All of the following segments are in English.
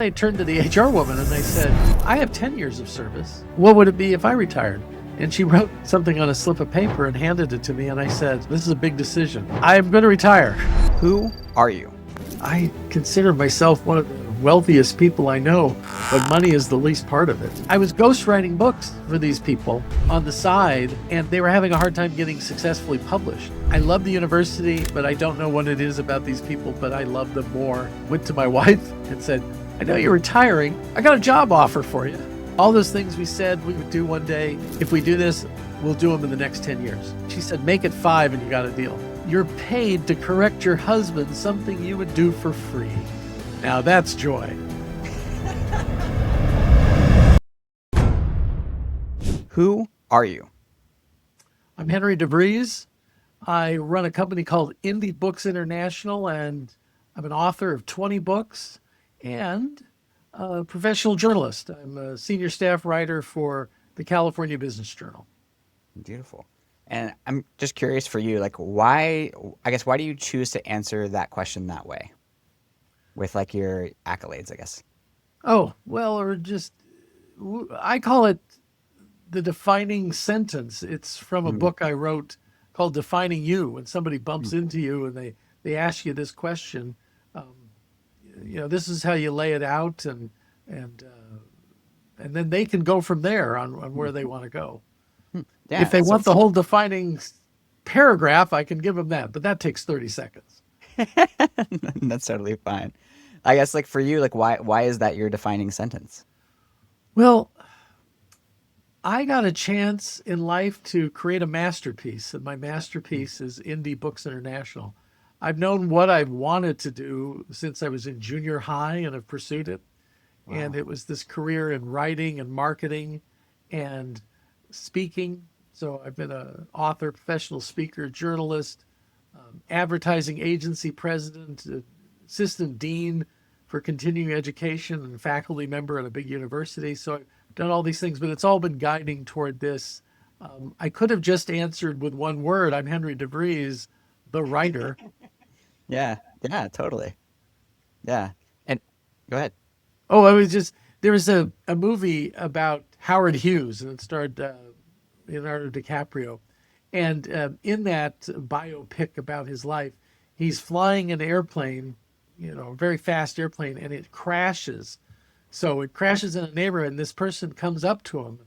I turned to the HR woman and I said, I have 10 years of service. What would it be if I retired? And she wrote something on a slip of paper and handed it to me. And I said, this is a big decision. I'm going to retire. Who are you? I consider myself one of the wealthiest people I know, but money is the least part of it. I was ghostwriting books for these people on the side, and they were having a hard time getting successfully published. I love the university, but I don't know what it is about these people, but I love them more. Went to my wife and said, I know you're retiring. I got a job offer for you. All those things we said we would do one day, if we do this, we'll do them in the next 10 years. She said, make it 5 and you got a deal. You're paid to correct your husband, something you would do for free. Now that's joy. Who are you? I'm Henry DeVries. I run a company called Indie Books International, and I'm an author of 20 books and a professional journalist. I'm a senior staff writer for the California Business Journal. Beautiful. And I'm just curious for you, like why do you choose to answer that question that way? With like your accolades, I guess. Oh, well, I call it the defining sentence. It's from a Mm, book I wrote called Defining You. When somebody bumps mm. into you and they ask you this question, um, this is how you lay it out, and and then they can go from there on where they want to go. If Yeah, they so want the whole defining paragraph, I can give them that, but that takes 30 seconds. that's totally fine. I guess like for you, like why is that your defining sentence? Well, I got a chance in life to create a masterpiece, and my Mm. masterpiece is Indie Books International. I've known what I've wanted to do since I was in junior high and have pursued it. And Wow. it was this career in writing and marketing and speaking. So I've been an author, professional speaker, journalist, advertising agency president, assistant dean for continuing education, and faculty member at a big university. So I've done all these things, but it's all been guiding toward this. I could have just answered with one word. I'm Henry DeVries, the writer. Yeah, yeah, totally. Yeah. And go ahead. Oh, I was just there was a movie about Howard Hughes, and it starred Leonardo DiCaprio, and in that biopic about his life, he's flying an airplane, a very fast airplane, and it crashes. So it crashes in a neighborhood, and this person comes up to him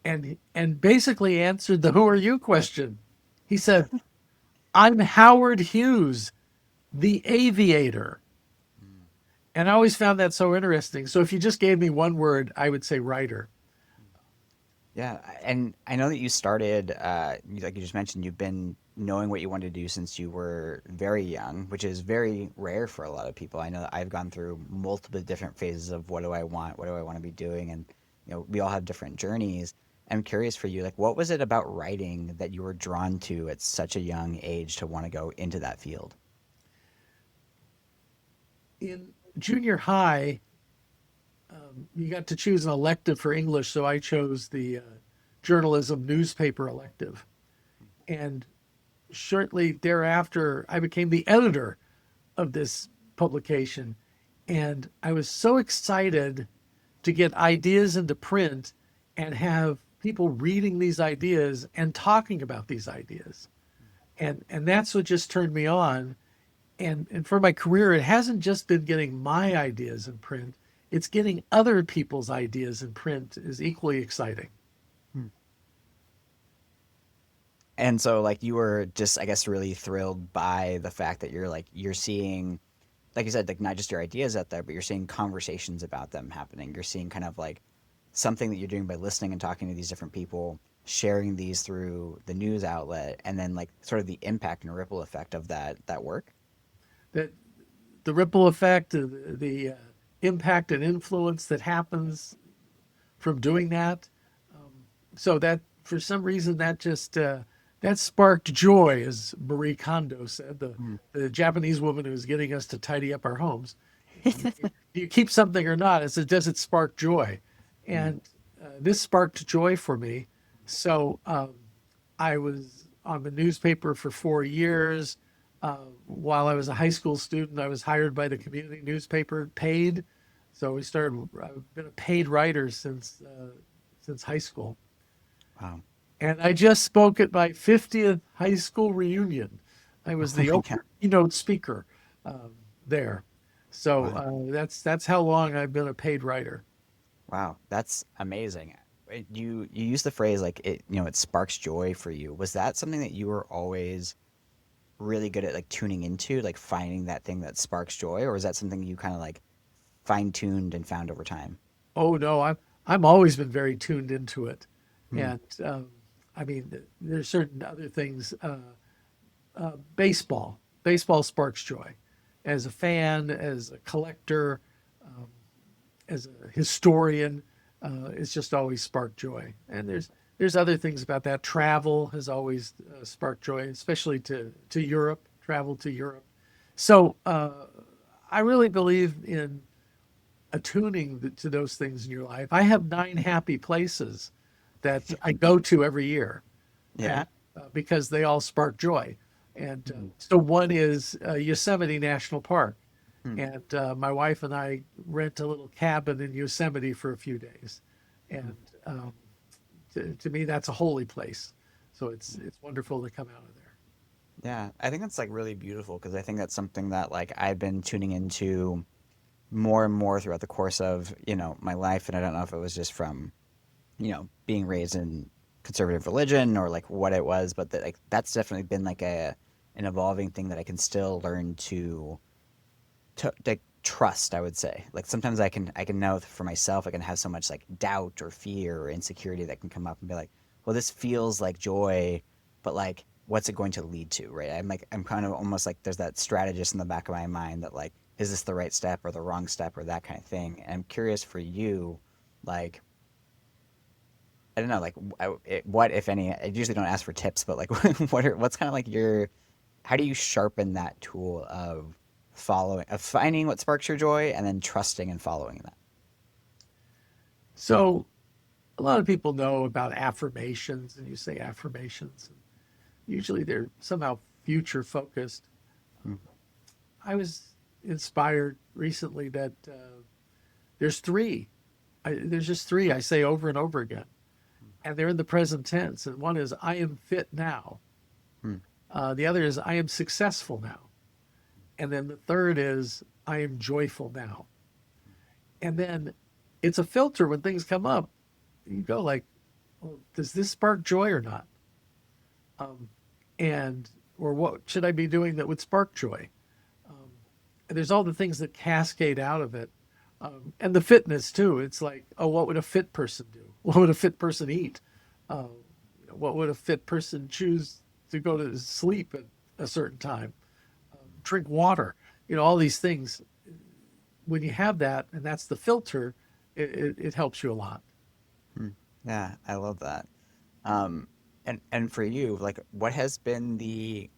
and basically answered the "Who are you?" question. He said, "I'm Howard Hughes, the aviator." And I always found that so interesting. So if you just gave me one word, I would say writer. Yeah, and I know that you started, like you just mentioned, you've been knowing what you wanted to do since you were very young, which is very rare for a lot of people. I know that I've gone through multiple different phases of what do I want, what do I want to be doing, and we all have different journeys. I'm curious for you, like, what was it about writing that you were drawn to at such a young age to want to go into that field? In junior high, you got to choose an elective for English, so I chose the journalism newspaper elective. And shortly thereafter, I became the editor of this publication. And I was so excited to get ideas into print and have people reading these ideas and talking about these ideas. And that's what just turned me on. And for my career, it hasn't just been getting my ideas in print, it's getting other people's ideas in print is equally exciting. And so like you were just I guess really thrilled by the fact that you're seeing like you said like not just your ideas out there but you're seeing conversations about them happening. You're seeing kind of like something that you're doing by listening and talking to these different people, sharing these through the news outlet and then like sort of the impact and ripple effect of that work. That the ripple effect, the impact and influence that happens from doing that. So that for some reason that just that sparked joy, as Marie Kondo said, Mm. the Japanese woman who was getting us to tidy up our homes. Do you keep something or not? It says, does it spark joy? Mm. And this sparked joy for me. So I was on the newspaper for 4 years. While I was a high school student, I was hired by the community newspaper, paid So I've been a paid writer since high school. Wow. And I just spoke at my 50th high school reunion. I was Oh the my God. opening keynote speaker um, there. So Wow. that's how long I've been a paid writer. Wow. That's amazing. You use the phrase like it sparks joy for you. Was that something that you were always really good at like tuning into, like finding that thing that sparks joy, or is that something you kind of like fine-tuned and found over time? Oh no, I'm always been very tuned into it, Hmm. and I mean there's certain other things. Baseball sparks joy. As a fan, as a collector, um, as a historian, it's just always sparked joy. And there's other things about that. Travel has always sparked joy, especially to Europe. Travel to Europe. So I really believe in attuning to those things in your life. I have 9 happy places that I go to every year, Yeah. and because they all spark joy. And Hmm. so one is Yosemite National Park, Hmm. and my wife and I rent a little cabin in Yosemite for a few days, Hmm. and um, to me that's a holy place. So it's wonderful to come out of there. Yeah, I think that's like really beautiful because I think that's something that like I've been tuning into more and more throughout the course of, my life. And I don't know if it was just from, being raised in conservative religion or like what it was, but that like that's definitely been like an evolving thing that I can still learn to like trust, I would say. Like sometimes I can know for myself I can have so much like doubt or fear or insecurity that can come up and be like, well, this feels like joy, but like what's it going to lead to, right? I'm kind of almost like there's that strategist in the back of my mind that like, is this the right step or the wrong step or that kind of thing. And I'm curious for you, like I don't know, like what if any, I usually don't ask for tips, but like what's kind of like your, how do you sharpen that tool of finding what sparks your joy and then trusting and following that? So a lot of people know about affirmations, and you say affirmations, and usually they're somehow future focused. Mm. I was inspired recently that there's three. There's just three I say over and over again, and they're in the present tense. And one is I am fit now. Mm. The other is I am successful now. And then the third is I am joyful now. And then it's a filter when things come up. You go like, well, does this spark joy or not? Um, and or what should I be doing that would spark joy? Um, and there's all the things that cascade out of it, and the fitness too. It's like, oh, what would a fit person do? What would a fit person eat? Uh, what would a fit person choose to go to sleep at a certain time? Drink water. All these things. When you have that, and that's the filter, it helps you a lot. Mm. Yeah, I love that. Um, and for you, like, what has been the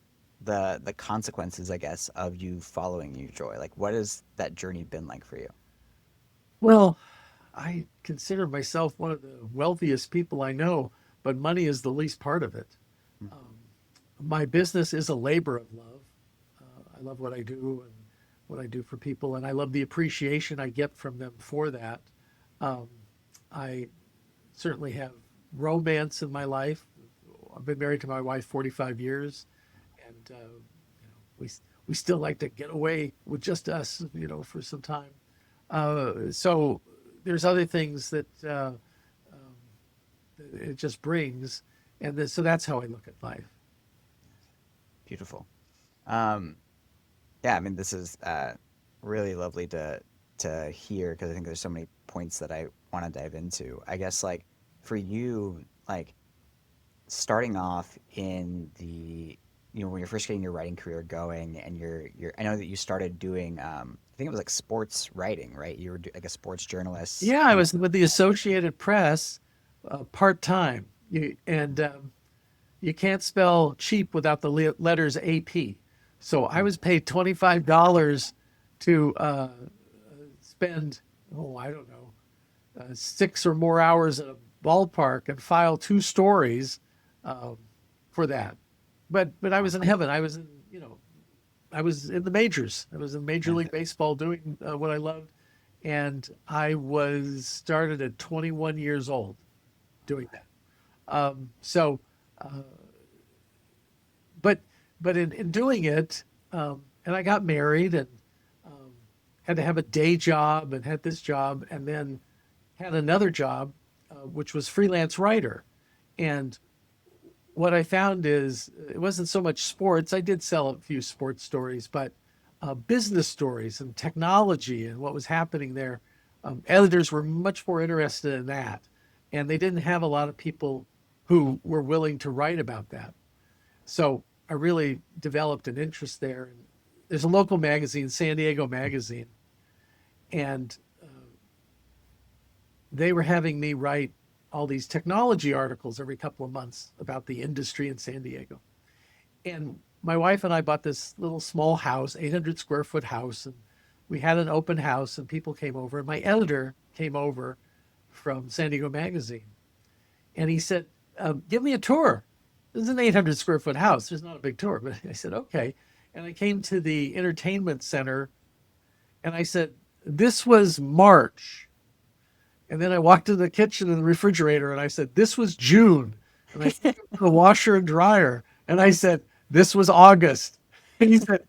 consequences, I guess, of you following your joy? Like, what has that journey been like for you? Well, I consider myself one of the wealthiest people I know, but money is the least part of it. Mm. Um, my business is a labor of love. I love what I do and what I do for people, and I love the appreciation I get from them for that. Um, I certainly have romance in my life. I've been married to my wife 45 years, and we still like to get away with just us, for some time. So there's other things that it just brings, and so that's how I look at life. Beautiful. Um, yeah, I mean, this is really lovely to hear because I think there's so many points that I want to dive into. I guess like for you, like starting off in the when you're first getting your writing career going and you're I know that you started doing I think it was like sports writing, right? You were like a sports journalist Yeah, I and was with the Associated Press part time, and you can't spell cheap without the letters AP. So I mm, was paid $25 to spend, oh, I don't know, 6 or more hours at a ballpark and file 2 stories um, for that. But I wow, was in heaven. I was in the majors. I was in Major yeah, League Baseball doing what I loved, And I was started at 21 years old doing that. So, but in doing it, and I got married and um, had to have a day job and had this job and then had another job, which was freelance writer. And what I found is it wasn't so much sports. I did sell a few sports stories, but business stories and technology and what was happening there. Editors were much more interested in that. And they didn't have a lot of people who were willing to write about that. So I really developed an interest there. And there's a local magazine, San Diego Magazine, and they were having me write all these technology articles every couple of months about the industry in San Diego. And my wife and I bought this little small house, 800 square foot house, and we had an open house and people came over. And my editor came over from San Diego Magazine and he said, give me a tour. This is an 800 square foot house. There's not a big tour, but I said, okay. And I came to the entertainment center and I said, this was March. And then I walked into the kitchen and the refrigerator and I said, this was June. And I took the washer and dryer and I said, this was August. And he said,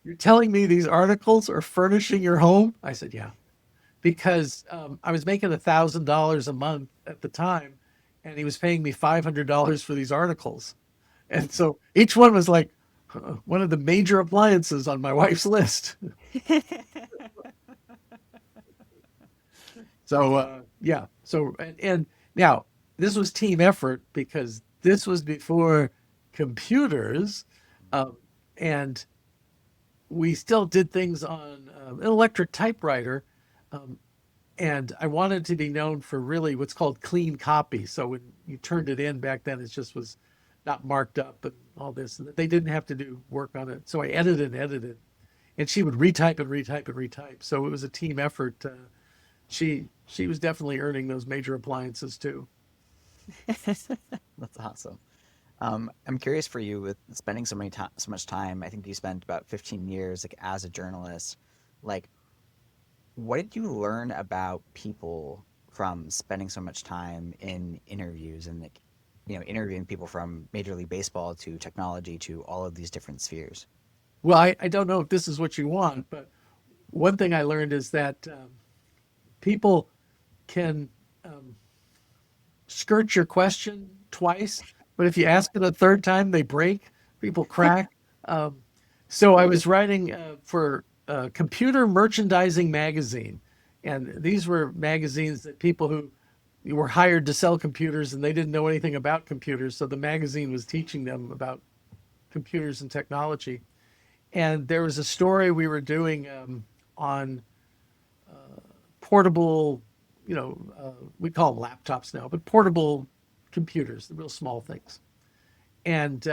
you're telling me these articles are furnishing your home? I said, yeah, because I was making $1,000 a month at the time and he was paying me $500 for these articles. And so each one was like one of the major appliances on my wife's list. So yeah. So and now this was team effort because this was before computers, um, and we still did things on an electric typewriter. Um, and I wanted to be known for really what's called clean copy. So when you turned it in back then, it just was not marked up and all this. And they didn't have to do work on it. So I edited and edited, and she would retype and retype and retype. So it was a team effort. She was definitely earning those major appliances too. That's awesome. I'm curious for you with spending so much time. I think you spent about 15 years like as a journalist. Like, what did you learn about people from spending so much time in interviews and like, interviewing people from Major League Baseball to technology to all of these different spheres? Well, I don't know if this is what you want, but one thing I learned is that people can um, skirt your question twice, but if you ask it a third time, they break. People crack. Um, so I was writing for Computer Merchandising Magazine, and these were magazines that people who were hired to sell computers and they didn't know anything about computers, so the magazine was teaching them about computers and technology. And there was a story we were doing on portable, we call them laptops now, but portable computers, the real small things. And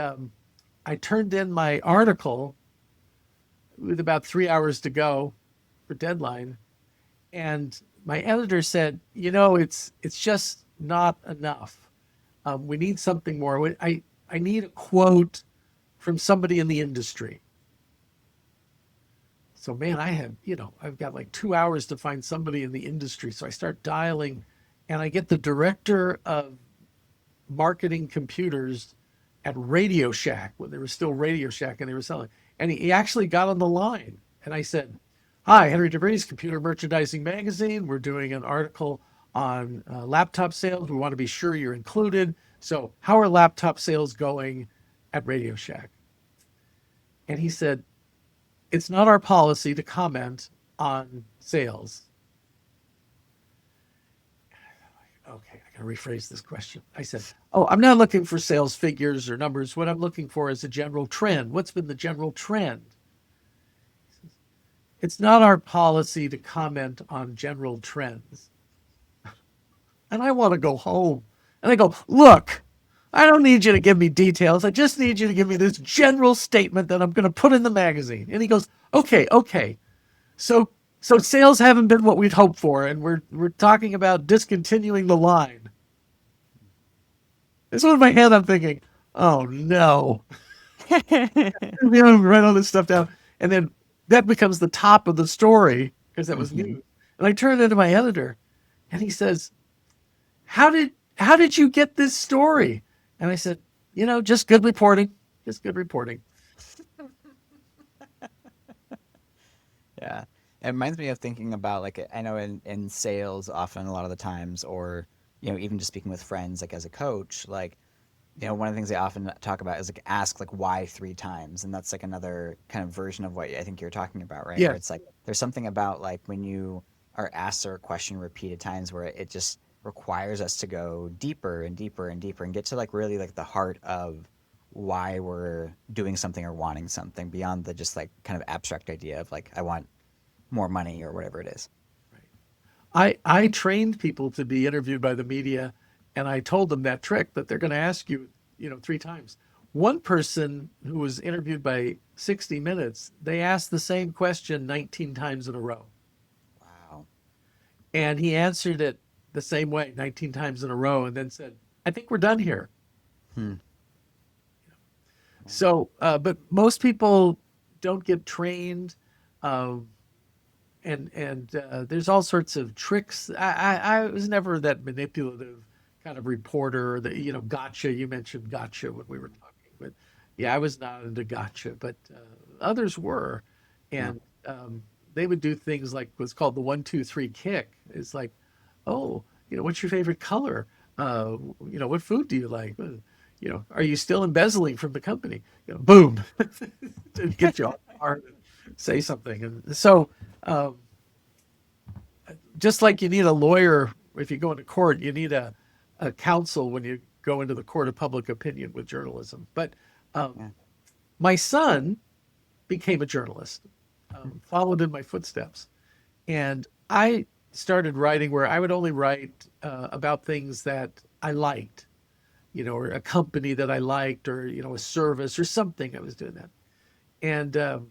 I turned in my article with about 3 hours to go for deadline. And my editor said, it's just not enough. We need something more. I need a quote from somebody in the industry. So man, I've got like 2 hours to find somebody in the industry. So I start dialing and I get the director of marketing computers at Radio Shack when they were still Radio Shack and they were selling. And he actually got on the line and I said, hi, Henry DeVries, Computer Merchandising Magazine. We're doing an article on laptop sales. We want to be sure you're included. So how are laptop sales going at Radio Shack? And he said, it's not our policy to comment on sales. Okay, I gotta rephrase this question. I said, oh, I'm not looking for sales figures or numbers. What I'm looking for is a general trend. What's been the general trend? It's not our policy to comment on general trends. And I want to go home. And I go, look, I don't need you to give me details. I just need you to give me this general statement that I'm going to put in the magazine. And he goes, okay. So sales haven't been what we'd hoped for, and we're talking about discontinuing the line. And so in my head, I'm thinking, oh no. Write all this stuff down. And then that becomes the top of the story because that was news. And I turned into my editor, and he says, how did you get this story? And I said, just good reporting, just good reporting. Yeah. It reminds me of thinking about like I know in sales often a lot of the times or even just speaking with friends like as a coach like one of the things they often talk about is like ask like why 3 times, and that's like another kind of version of what I think you're talking about, right? Where Yes, it's like there's something about like when you are asked a question repeated times where it just requires us to go deeper and deeper and deeper and get to like really like the heart of why we're doing something or wanting something beyond the just like kind of abstract idea of like I want more money or whatever it is. I trained people to be interviewed by the media, and I told them that trick that they're going to ask you, 3 times. One person who was interviewed by 60 Minutes, they asked the same question 19 times in a row, Wow. and he answered it the same way 19 times in a row, and then said, "I think we're done here." Hmm. So, but most people don't get trained. Um, and there's all sorts of tricks. I was never that manipulative kind of reporter that gotcha. You mentioned gotcha when we were talking, but yeah, I was not into gotcha, but others were, Yeah. and they would do things like what's called the 1, 2, 3 kick. It's like, oh, what's your favorite color? What food do you like? Are you still embezzling from the company? Boom, to get you off guard and say something, and so. Um, just like you need a lawyer if you go into court, you need a counsel when you go into the court of public opinion with journalism. But um, Yeah. my son became a journalist, followed in my footsteps. And I started writing where I would only write about things that I liked, or a company that I liked, or, a service or something. I was doing that. And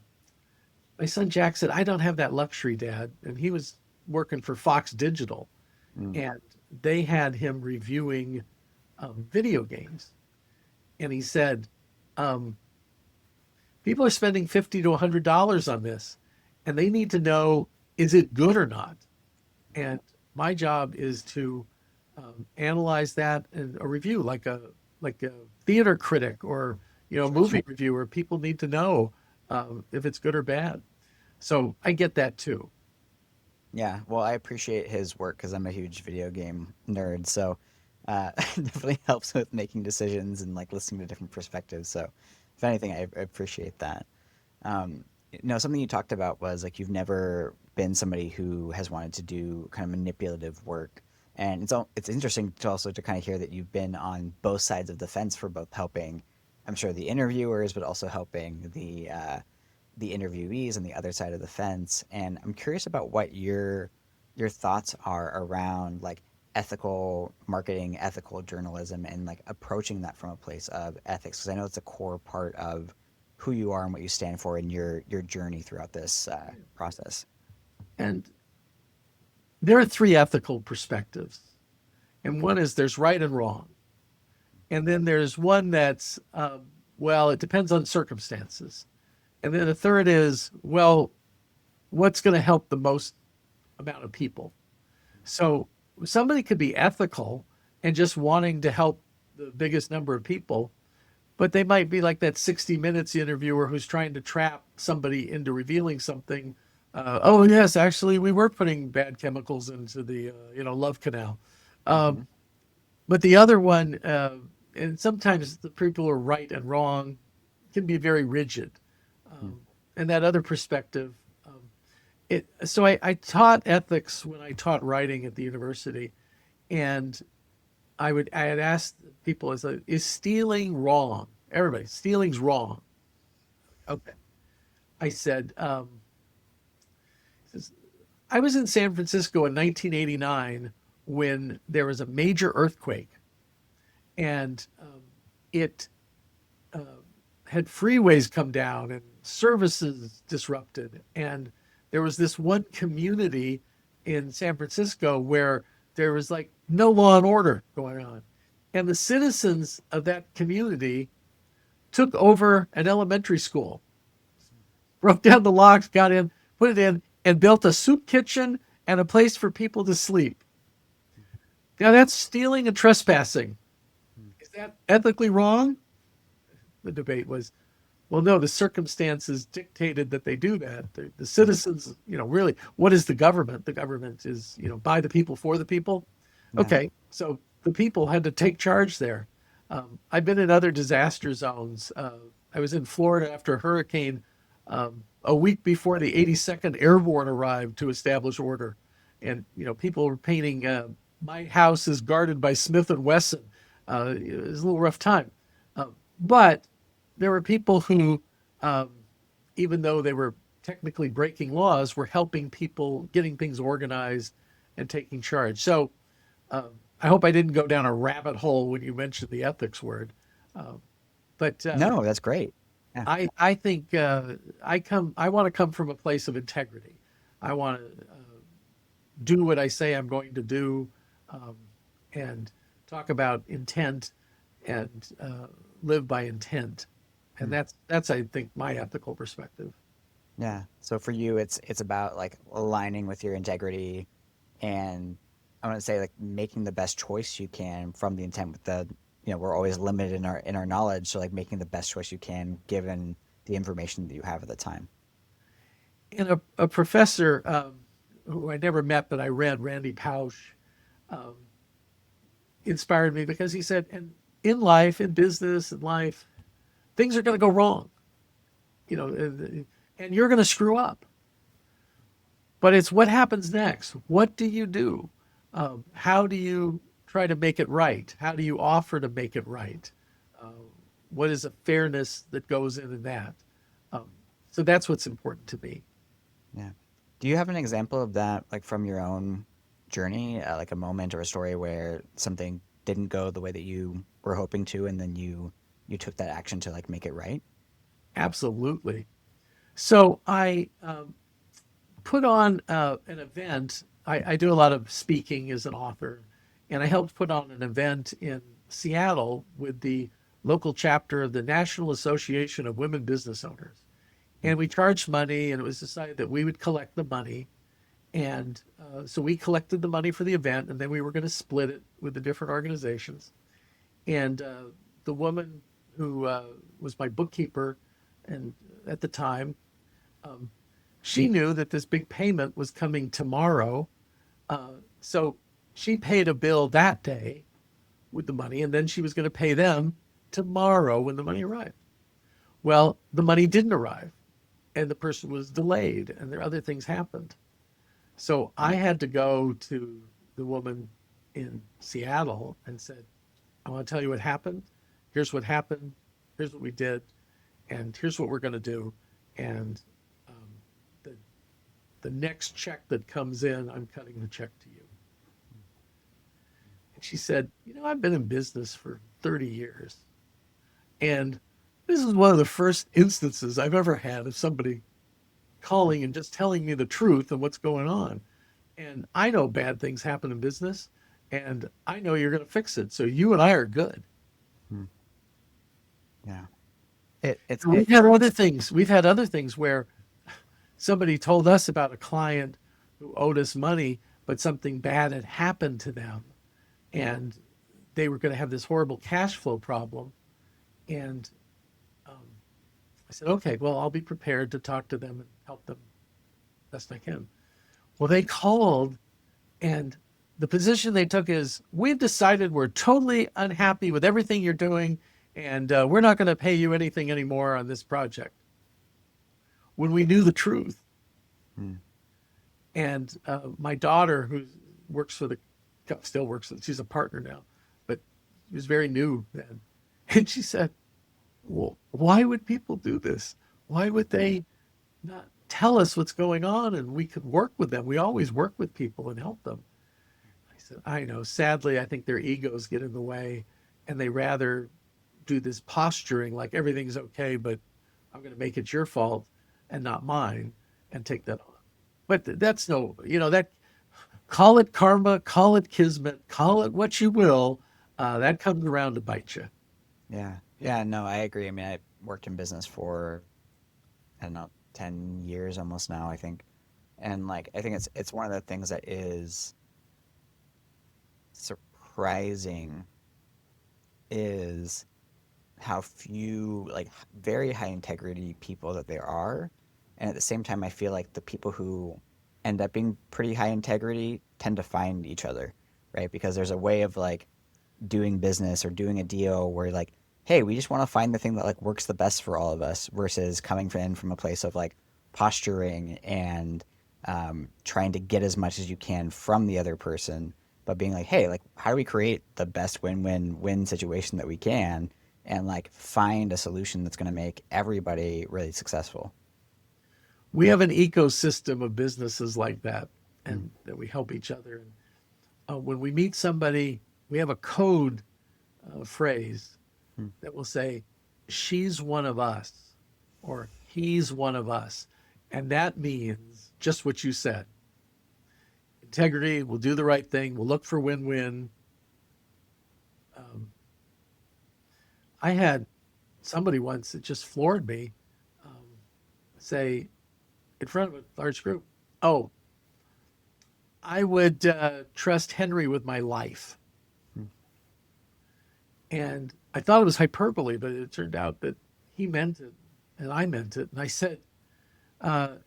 my son Jack said, "I don't have that luxury, Dad." And he was working for Fox Digital, Mm. and they had him reviewing video games. And he said, um, "People are spending $50 to $100 on this, and they need to know, is it good or not?" And my job is to analyze that in a review, like a theater critic or movie reviewer. People need to know if it's good or bad. So I get that too. Yeah, well, I appreciate his work because I'm a huge video game nerd. So it definitely helps with making decisions and like listening to different perspectives. So if anything, I appreciate that. Um, something you talked about was like you've never been somebody who has wanted to do kind of manipulative work, and it's interesting to also to kind of hear that you've been on both sides of the fence for both helping, I'm sure the interviewers, but also helping the interviewees on the other side of the fence. And I'm curious about what your thoughts are around like ethical marketing, ethical journalism, and like approaching that from a place of ethics, because I know it's a core part of who you are and what you stand for in your journey throughout this process. And there are 3 ethical perspectives. And one is there's right and wrong. And then there's one that's, well, it depends on circumstances. And then the third is, well, what's going to help the most amount of people? So somebody could be ethical and just wanting to help the biggest number of people, but they might be like that 60 Minutes interviewer who's trying to trap somebody into revealing something. Oh, yes, actually, we were putting bad chemicals into the, love canal. Hmm. But the other one, and sometimes the people who are right and wrong can be very rigid. Um, and that other perspective, so I taught ethics when I taught writing at the university, and I had asked people, is stealing wrong? Everybody, stealing's wrong. Okay. I said, I was in San Francisco in 1989 when there was a major earthquake, and it uh, had freeways come down and services disrupted. And there was this one community in San Francisco where there was like no law and order going on. And the citizens of that community took over an elementary school, broke down the locks, got in, put it in, and built a soup kitchen and a place for people to sleep. Now that's stealing and trespassing. Is that ethically wrong? The debate was, well, no, the circumstances dictated that they do that. The citizens, really, what is the government? The government is, by the people, for the people. Yeah. Okay, so the people had to take charge there. I've been in other disaster zones. I was in Florida after a hurricane a week before the 82nd Airborne arrived to establish order, and people were painting. My house is guarded by Smith and Wesson. It was a little rough time, but there were people who, um, even though they were technically breaking laws, were helping people getting things organized and taking charge. So I hope I didn't go down a rabbit hole when you mentioned the ethics word, uh, but No, that's great. Yeah. I think I want to come from a place of integrity. I want to do what I say I'm going to do, um, and talk about intent and live by intent, and Hmm. that's I think my ethical perspective. Yeah. So for you, it's about like aligning with your integrity, and I want to say like making the best choice you can from the intent with the, we're always limited in our knowledge. So like making the best choice you can given the information that you have at the time. And a professor who I never met but I read, Randy Pausch, um, inspired me because he said, and in life, in business, in life, things are going to go wrong, and you're going to screw up. But it's what happens next. What do you do? How do you try to make it right? How do you offer to make it right? Uh, what is a fairness that goes into that? Um, so that's what's important to me. Yeah. Do you have an example of that, like from your own journey, like a moment or a story where something didn't go the way that you were hoping to, and then you took that action to like make it right? Absolutely. So I put on an event. I do a lot of speaking as an author, and I helped put on an event in Seattle with the local chapter of the National Association of Women Business Owners. Mm. And we charged money, and it was decided that we would collect the money. And so we collected the money for the event, and then we were going to split it with the different organizations. And the woman who was my bookkeeper, and at the time, um, she knew that this big payment was coming tomorrow. So she paid a bill that day with the money, and then she was going to pay them tomorrow when the money arrived. Well, the money didn't arrive, and the person was delayed, and there other things happened. So I had to go to the woman in Seattle and said, I want to tell you what happened. Here's what happened. Here's what we did. And here's what we're going to do. And um, the, the next check that comes in, I'm cutting the check to you. And she said, I've been in business for 30 years. And this is one of the first instances I've ever had of somebody calling and just telling me the truth of what's going on. And I know bad things happen in business, and I know you're going to fix it. So you and I are good. Hmm. Yeah. It it's And it, we've had other things where somebody told us about a client who owed us money, but something bad had happened to them, and they were going to have this horrible cash flow problem. And um, I said, okay, well, I'll be prepared to talk to them and help them best I can. Well, they called, and the position they took is, we've decided we're totally unhappy with everything you're doing, and we're not going to pay you anything anymore on this project. When we knew the truth. hmm. And my daughter, who works for the, still works, she's a partner now, but she was very new then. And she said, well, why would people do this? Why would they not tell us what's going on and we could work with them? We always work with people and help them. I said, I know. Sadly, I think their egos get in the way, and they rather do this posturing like everything's okay, but I'm going to make it your fault and not mine, and take that on. But that's no, that, call it karma, call it kismet, call it what you will. That comes around to bite you. Yeah. Yeah. Yeah, no, I agree. I mean, I worked in business for, I don't know, 10 years almost now, I think. And like I think it's one of the things that is surprising is how few like very high integrity people that there are. And at the same time, I feel like the people who end up being pretty high integrity tend to find each other, right? Because there's a way of like doing business or doing a deal where like, hey, we just want to find the thing that like works the best for all of us versus coming from a place of like posturing and trying to get as much as you can from the other person, but being like, hey, like how do we create the best win-win-win situation that we can and like find a solution that's going to make everybody really successful. We have an ecosystem of businesses like that, Mm, and that we help each other. And when we meet somebody, we have a code phrase mm, that will say, "She's one of us," or "He's one of us," and that means just what you said: integrity. We'll do the right thing. We'll look for win-win. Um, I had somebody once that just floored me, say in front of a large group, "Oh, I would trust Henry with my life." mm. And I thought it was hyperbole, but it turned out that he meant it and I meant it. And I said,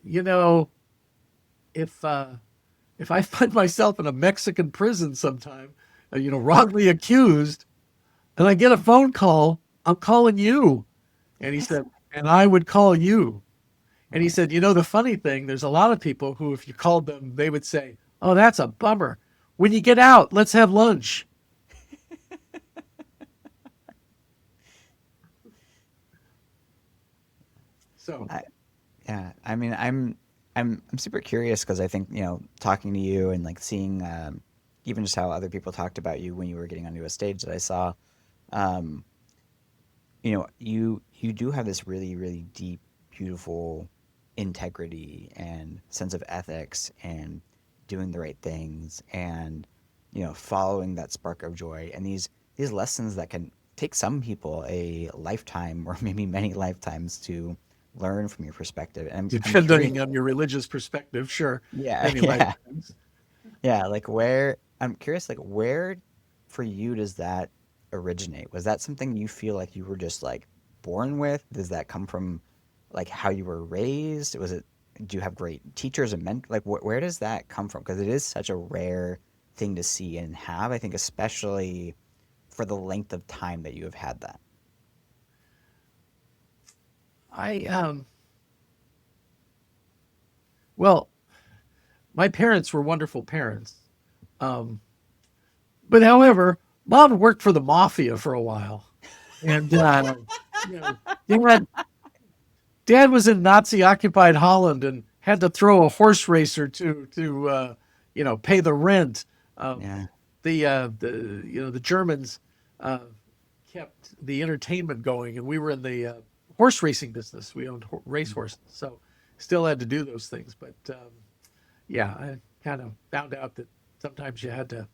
you know, if if I find myself in a Mexican prison sometime, wrongly accused, and I get a phone call, I'm calling you. And he said, and I would call you. And he Wow. said, the funny thing, there's a lot of people who, if you called them, they would say, "Oh, that's a bummer. When you get out, let's have lunch." So I, yeah, I mean, I'm super curious because I think talking to you and like seeing even just how other people talked about you when you were getting onto a stage that I saw, um, you do have this really really deep, beautiful integrity and sense of ethics and doing the right things and following that spark of joy and these lessons that can take some people a lifetime or maybe many lifetimes to learn from your perspective. And I'm curious. depending on your religious perspective, sure, Yeah, many yeah, lifetimes. yeah. Like where I'm curious, like where for you does that originate? Was that something you feel like you were just like born with? Does that come from like how you were raised? Was it, do you have great teachers and men? Like where does that come from? Because it is such a rare thing to see and have, I think, especially for the length of time that you have had that. I well, my parents were wonderful parents, um, but however, mom worked for the mafia for a while, and you know, dad, dad was in Nazi occupied Holland and had to throw a horse racer to pay the rent. Um, Yeah. the Germans uh, kept the entertainment going, and we were in the horse racing business. We owned race horses, so still had to do those things. But yeah, I kind of found out that sometimes you had to.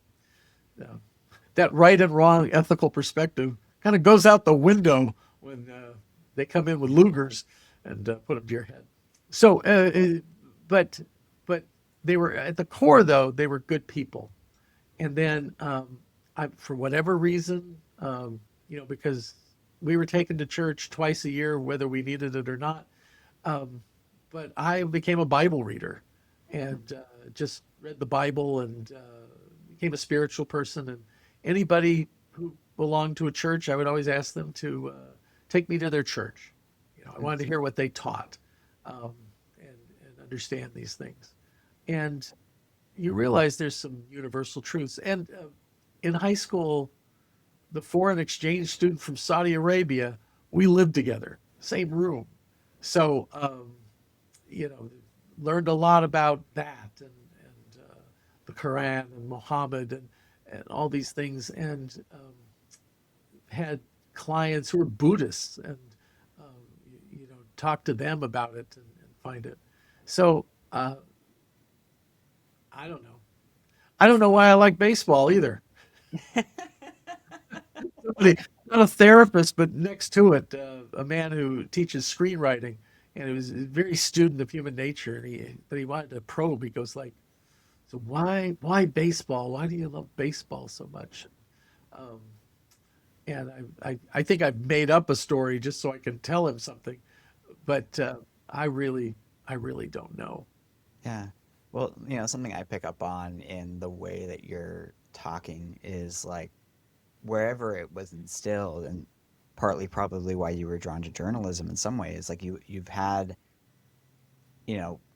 Uh, that right and wrong ethical perspective kind of goes out the window when they come in with Lugers and put them to your head. So, but but they were at the core, though they were good people. And then for whatever reason, because we were taken to church twice a year, whether we needed it or not. Um, but I became a Bible reader and just read the Bible and became a spiritual person. And anybody who belonged to a church, I would always ask them to take me to their church. I wanted to hear what they taught um, and understand these things. And you realize there's some universal truths. And in high school, the foreign exchange student from Saudi Arabia, we lived together, same room. So, you know, learned a lot about that and the Quran and Muhammad and all these things, and had clients who were Buddhists and, talk to them about it and find it. So, I don't know. I don't know why I like baseball either. Somebody, not a therapist, but next to it, a man who teaches screenwriting. and it was a very student of human nature. And but he wanted to probe. He goes like, so why baseball? Why do you love baseball so much? Um, and I think I've made up a story just so I can tell him something, but I really I really don't know. Yeah. Well, something I pick up on in the way that you're talking is like wherever it was instilled, and partly probably why you were drawn to journalism in some ways, like you've had,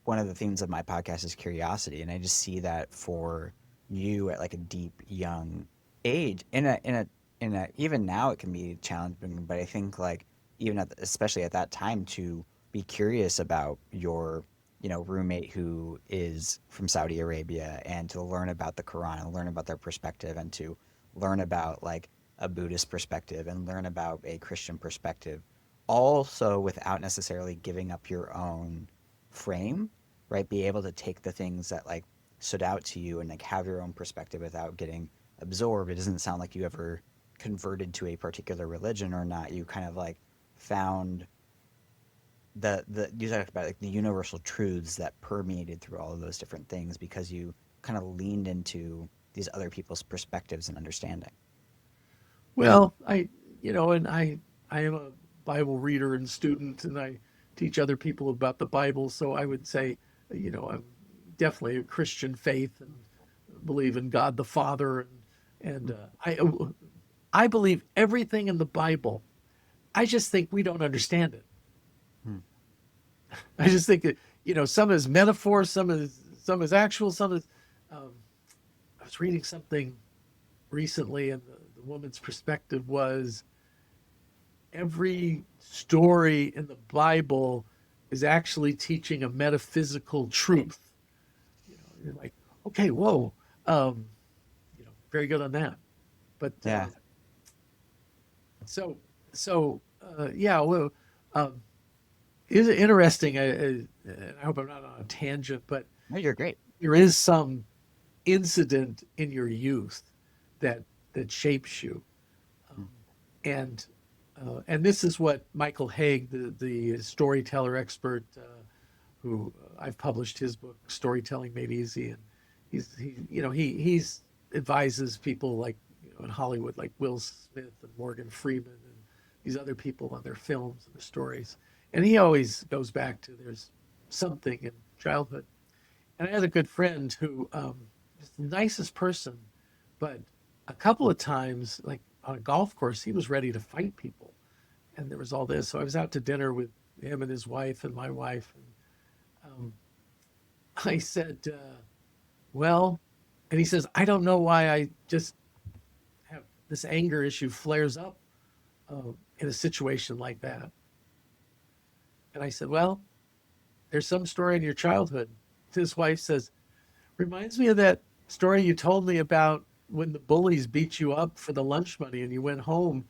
one of the themes of my podcast is curiosity, and I just see that for you at like a deep young age. In a even now it can be challenging, but I think like even especially at that time to be curious about your roommate who is from Saudi Arabia, and to learn about the Quran and learn about their perspective, and to learn about like a Buddhist perspective and learn about a Christian perspective, also without necessarily giving up your own frame, right? Be able to take the things that like stood out to you and like have your own perspective without getting absorbed. It doesn't sound like you ever converted to a particular religion or not. You kind of like found the you talked about like the universal truths that permeated through all of those different things because you kind of leaned into these other people's perspectives and understanding. Well, and I am a Bible reader and student, and I teach other people about the Bible. So I would say, I'm definitely a Christian faith and believe in God the Father, and I believe everything in the Bible. I just think we don't understand it. Hmm. I just think that some is metaphor, some is actual, some is. Um, I was reading something recently, and the woman's perspective was every story in the Bible is actually teaching a metaphysical truth. You're like, okay, whoa, um, very good on that. But Yeah. so yeah, well, um, is it interesting? I hope I'm not on a tangent, but No, you're great. there is some incident in your youth that shapes you. Hmm. Um, and this is what Michael Haig, the storyteller expert, who I've published his book Storytelling Made Easy, and he's advises people like in Hollywood like Will Smith and Morgan Freeman and these other people on their films and their stories, and he always goes back to there's something in childhood. And I had a good friend who was the nicest person, but a couple of times, like on a golf course, he was ready to fight people. And there was all this. So I was out to dinner with him and his wife and my wife. And I said, well, and he says, I don't know why I just have this anger issue flares up in a situation like that. And I said, well, there's some story in your childhood. His wife says, reminds me of that story you told me about when the bullies beat you up for the lunch money and you went home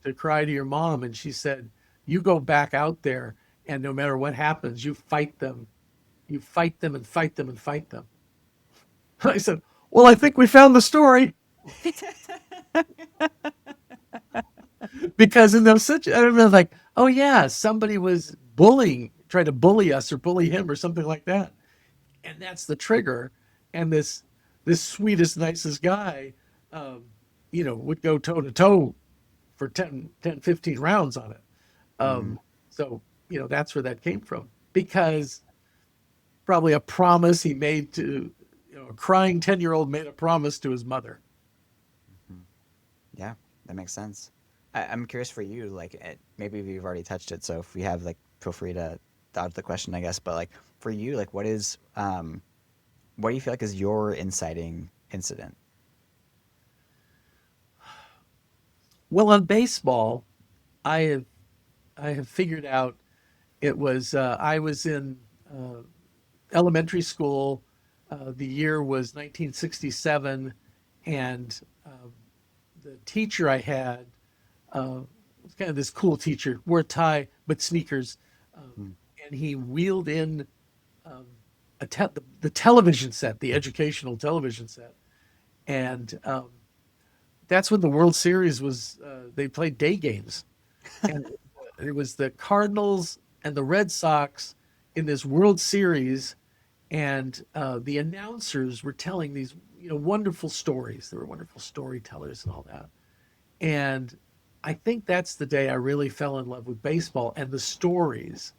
to cry to your mom. And she said, you go back out there and no matter what happens, you fight them. You fight them and fight them and fight them. I said, well, I think we found the story because in those such, I remember like, oh yeah, somebody was trying to bully us or bully him or something like that. And that's the trigger. And this sweetest, nicest guy, um, would go toe to toe for 15 rounds on it. Hmm. So, that's where that came from because probably a promise he made to, a crying 10-year-old made a promise to his mother. Hmm. Yeah, that makes sense. I'm curious for you, like maybe we've already touched it, so if we have like, feel free to dodge the question, I guess. But like for you, like what do you feel like is your inciting incident? Well, on baseball, I have I have figured out it was I was in uh, elementary school. The year was 1967, and the teacher I had was kind of this cool teacher, wore a tie but sneakers, um, Hmm. and he wheeled in um, the television set, the educational television set, and that's when the World Series was. They played day games, and it was the Cardinals and the Red Sox in this World Series, and the announcers were telling these wonderful stories. They were wonderful storytellers and all that. And I think that's the day I really fell in love with baseball and the stories.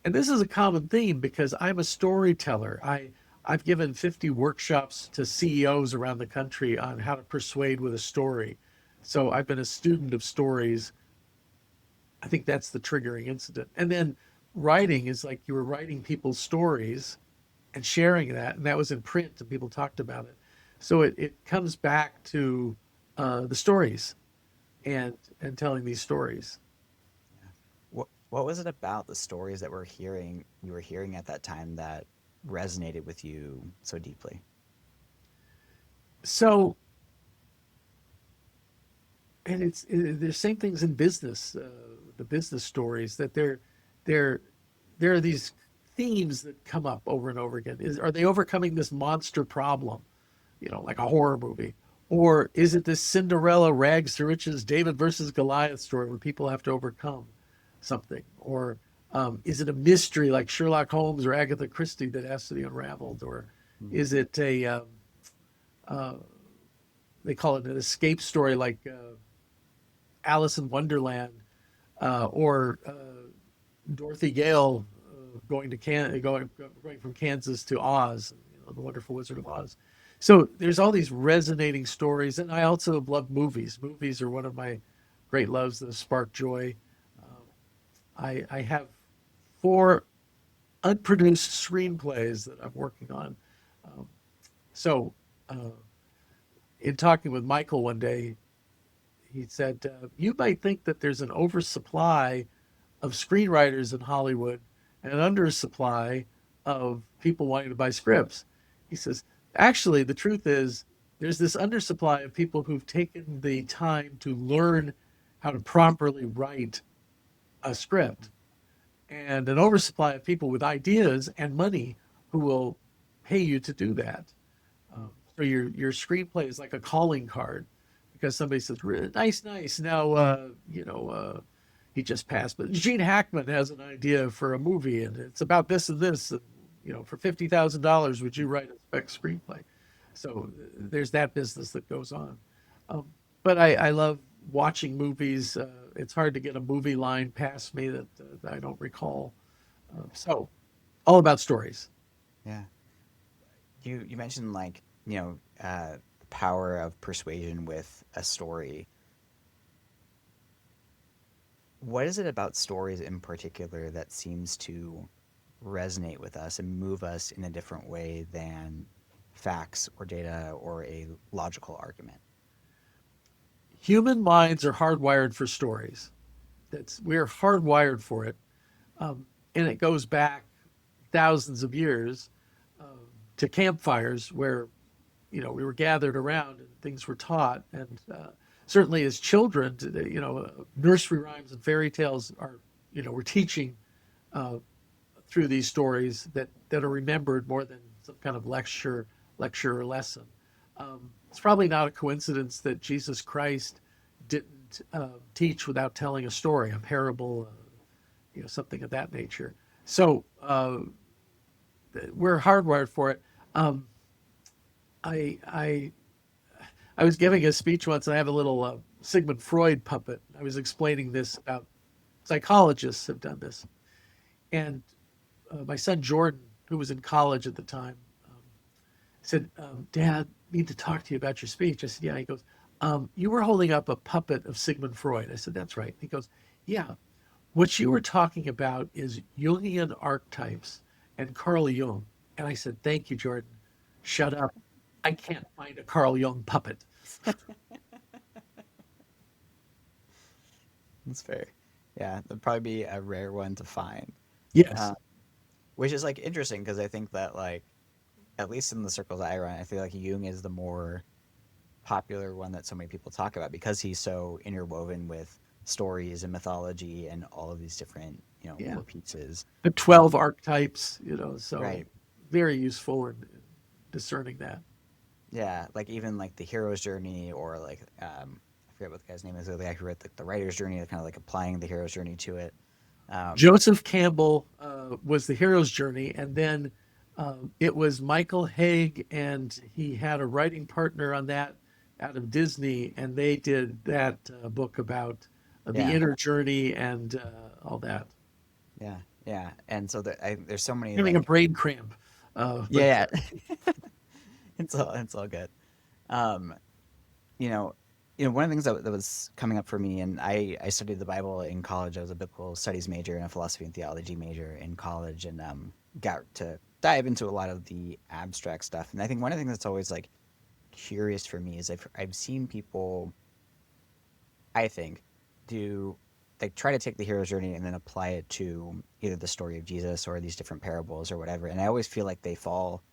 And this is a common theme because I'm a storyteller. I've given 50 workshops to CEOs around the country on how to persuade with a story. So I've been a student of stories. I think that's the triggering incident. And then writing is like you were writing people's stories and sharing that, and that was in print and people talked about it. So it comes back to the stories and telling these stories. What was it about the stories that you were hearing at that time that resonated with you so deeply? So, and there's same things in business, the business stories that there there are these themes that come up over and over again. Are they overcoming this monster problem, like a horror movie? Or is it this Cinderella rags to riches David versus Goliath story where people have to overcome something? Or is it a mystery like Sherlock Holmes or Agatha Christie that has to be unraveled? Or Mm. is it uh, they call it an escape story like Alice in Wonderland or Dorothy Gale going from Kansas to Oz, the Wonderful Wizard of Oz. So there's all these resonating stories, and I also love movies. Movies are one of my great loves that spark joy. I have 4 unproduced screenplays that I'm working on. Um, so, in talking with Michael one day, he said, "You might think that there's an oversupply of screenwriters in Hollywood and an undersupply of people wanting to buy scripts." He says, "Actually, the truth is there's this undersupply of people who've taken the time to learn how to properly write a script, and an oversupply of people with ideas and money who will pay you to do that. So your screenplay is like a calling card because somebody says, nice, nice. Now, he just passed, but Gene Hackman has an idea for a movie and it's about this and this. And, for $50,000, would you write a spec screenplay? So there's that business that goes on. Um, but I love watching movies. It's hard to get a movie line past me that I don't recall. So all about stories. Yeah. You mentioned like, the power of persuasion with a story. What is it about stories in particular that seems to resonate with us and move us in a different way than facts or data or a logical argument? Human minds are hardwired for stories. We're hardwired for it, um, and it goes back thousands of years to campfires where we were gathered around and things were taught, and certainly as children, nursery rhymes and fairy tales are we're teaching uh, through these stories that are remembered more than some kind of lecture or lesson. It's probably not a coincidence that Jesus Christ didn't teach without telling a story, a parable, something of that nature. So we're hardwired for it. Um, I, I I was giving a speech once, and I have a little Sigmund Freud puppet. I was explaining this about psychologists have done this, and my son Jordan, who was in college at the time, said, "Dad, I need to talk to you about your speech." I said, "Yeah." He goes, "You were holding up a puppet of Sigmund Freud." I said, "That's right." He goes, "Yeah, what you were talking about is Jungian archetypes and Carl Jung." And I said, "Thank you, Jordan. Shut up. I can't find a Carl Jung puppet." That's fair. Yeah, that'd probably be a rare one to find. Yes. Uh, which is like interesting because I think that like at least in the circles I run, I feel like Jung is the more popular one that so many people talk about because he's so interwoven with stories and mythology and all of these different, Yeah. core pieces. The Um, 12 archetypes, so right. very useful in discerning that. Yeah. Like even like the hero's journey or like I forget what the guy's name is, the guy who wrote the writer's journey, kind of like applying the hero's journey to it. Joseph Campbell was the hero's journey, and then it was Michael Haig, and he had a writing partner on that out of Disney, and they did that book about the Yeah, inner journey and all that. yeah, yeah. And so there's so many Having a like, brain cramp, but yeah, yeah. It's all good. Um, you know, one of the things that was coming up for me, and I studied the Bible in college. I was a biblical studies major and a philosophy and theology major in college, and got to dive into a lot of the abstract stuff. And I think one of the things that's always like curious for me is I've seen people, I think, do like try to take the hero's journey and then apply it to either the story of Jesus or these different parables or whatever. And I always feel like they fall,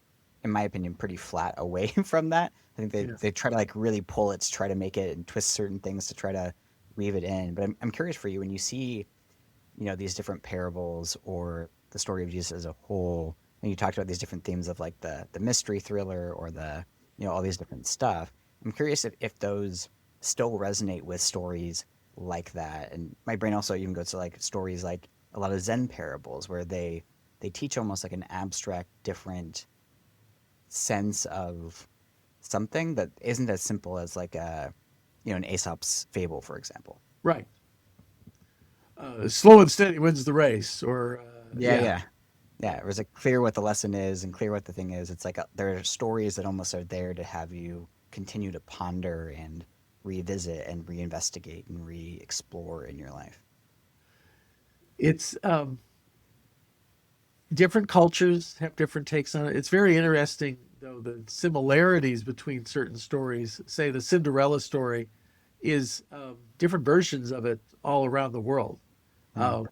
in my opinion, pretty flat away from that. I think yeah. they try to like really pull it to try to make it and twist certain things to try to weave it in. But I'm curious for you when you see, these different parables or the story of Jesus as a whole, and you talked about these different themes of like the mystery thriller or the, all these different stuff. I'm curious if those still resonate with stories like that. And my brain also even goes to like stories like a lot of Zen parables where they teach almost like an abstract different sense of something that isn't as simple as like an Aesop's fable, for example. Right. Slow and steady wins the race, or Yeah, yeah. yeah. Yeah, it was like clear what the lesson is and clear what the thing is. It's like there are stories that almost are there to have you continue to ponder and revisit and reinvestigate and re-explore in your life. It's different cultures have different takes on it. It's very interesting, though, the similarities between certain stories. Say the Cinderella story is different versions of it all around the world. Mm. Uh,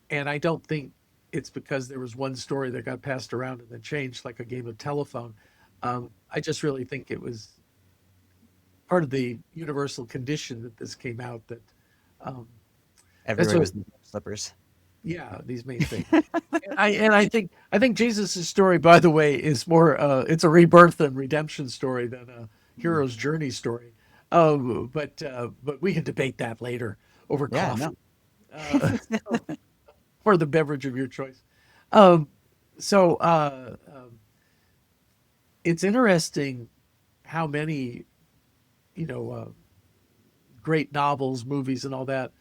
and I don't think it's because there was one story that got passed around and then changed like a game of telephone. I just really think it was part of the universal condition that this came out that um, that's Everybody what, was in slippers. yeah, these main things. And I think Jesus' story, by the way, is more it's a rebirth and redemption story than a Mm. hero's journey story. But we can debate that later over Yeah, no. coffee or the beverage of your choice. Um, so it's interesting how many you know great novels, movies, and all that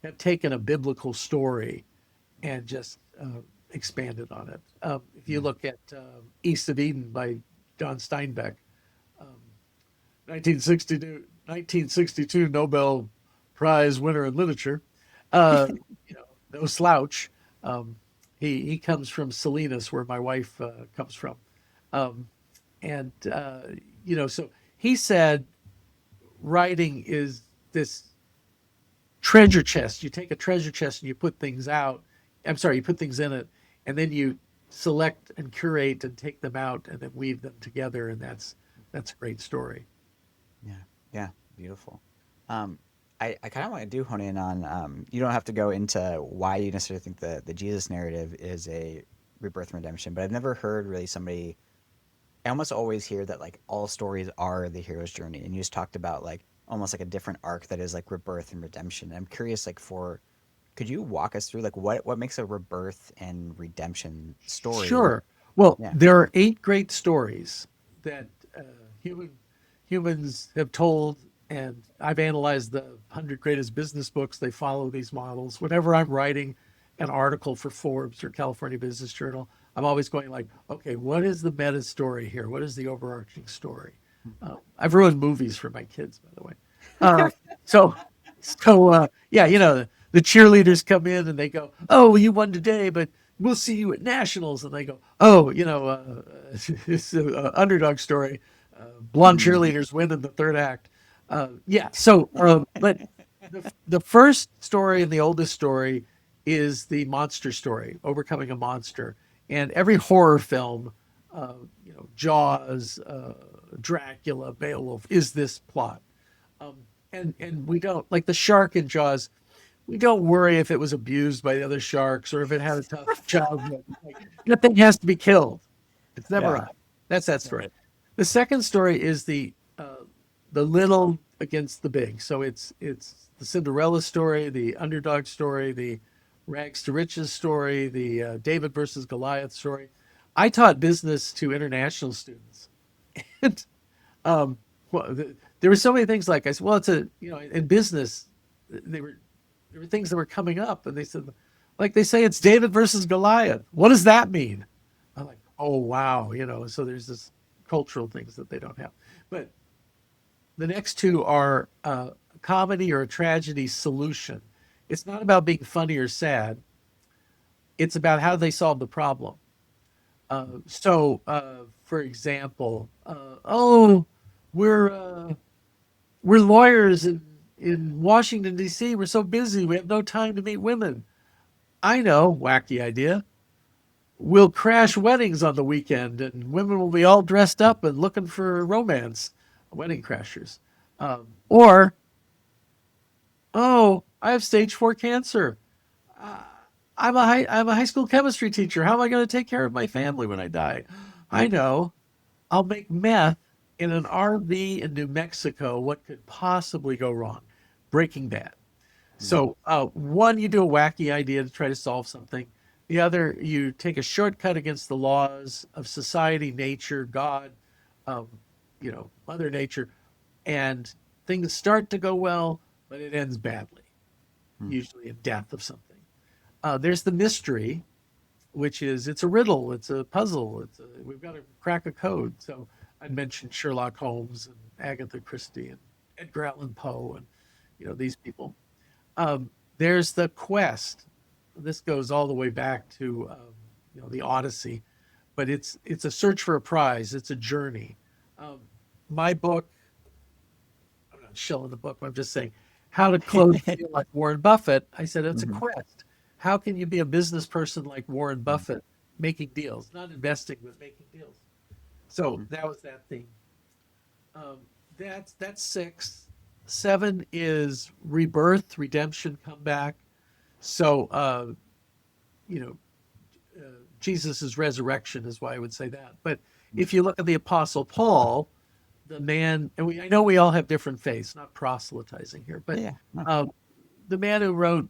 have taken a biblical story and just expanded on it. If you Yeah. look at East of Eden by John Steinbeck, um, 1962 Nobel Prize winner in literature, uh, no slouch. Um, he comes from Salinas, where my wife comes from, um, and so he said writing is this treasure chest. You take a treasure chest and you put things out. I'm sorry, you put things in it, and then you select and curate and take them out and then weave them together, and that's a great story. Yeah. Yeah. Beautiful. Um, I kind of want to do hone in on, you don't have to go into why you necessarily think the Jesus narrative is a rebirth and redemption, but I've never heard really somebody, I almost always hear that like all stories are the hero's journey. And you just talked about like almost like a different arc that is like rebirth and redemption. I'm curious, like could you walk us through like what makes a rebirth and redemption story? Sure. Well, Yeah. there are eight great stories that uh, human humans have told, and I've analyzed the 100 greatest business books. They follow these models. Whenever I'm writing an article for Forbes or California Business Journal, I'm always going like, okay, what is the meta story here? What is the overarching story? I've ruined movies for my kids, by the way. Uh, so, yeah, the cheerleaders come in and they go, "Oh, you won today, but we'll see you at nationals." And they go, "Oh, it's an underdog story. Blonde Mm. cheerleaders win in the third act." Yeah. But the first story and the oldest story is the monster story, overcoming a monster. And every horror film, Jaws, Dracula, Beowulf, is this plot. And we don't like the shark in Jaws. We don't worry if it was abused by the other sharks or if it had a tough childhood. Like, that thing has to be killed. It's never Yeah. on. That's that Yeah. story. The second story is the little against the big. So it's the Cinderella story, the underdog story, the rags to riches story, the David versus Goliath story. I taught business to international students, and um, well, there were so many things like I said. Well, it's a in business, they were there were things that were coming up, and they said, like they say, it's David versus Goliath. What does that mean? I'm like, oh wow, So there's this cultural things that they don't have, but the next two are a comedy or a tragedy solution. It's not about being funny or sad. It's about how they solve the problem. For example, we're uh, we're lawyers in Washington D.C. We're so busy, we have no time to meet women. I know, wacky idea. We'll crash weddings on the weekend, and women will be all dressed up and looking for romance. Wedding crashers, or oh, I have stage 4 cancer. I'm a high school chemistry teacher. How am I going to take care of my family when I die? I know. I'll make meth in an RV in New Mexico. What could possibly go wrong? Breaking Bad. So, one, you do a wacky idea to try to solve something. The other, you take a shortcut against the laws of society, nature, God, um, Mother Nature, and things start to go well, but it ends badly, usually in death of something. There's the mystery, which is it's a riddle, it's a puzzle, we've got to crack a code. So I mentioned Sherlock Holmes and Agatha Christie and Edgar Allan Poe and these people. There's the quest. This goes all the way back to the Odyssey, but it's a search for a prize. It's a journey. Um, my book, I'm not shilling the book, but I'm just saying how to close a deal like Warren Buffett. I said it's a Mhm. quest. How can you be a business person like Warren Buffett, making deals, not investing, but making deals? So Mhm. that was that theme. Um, that's six. Seven is rebirth, redemption, comeback. So you know, Jesus's resurrection is why I would say that. But if you look at the Apostle Paul, the man, and I know we all have different faiths, not proselytizing here, but Yeah. No. um, the man who wrote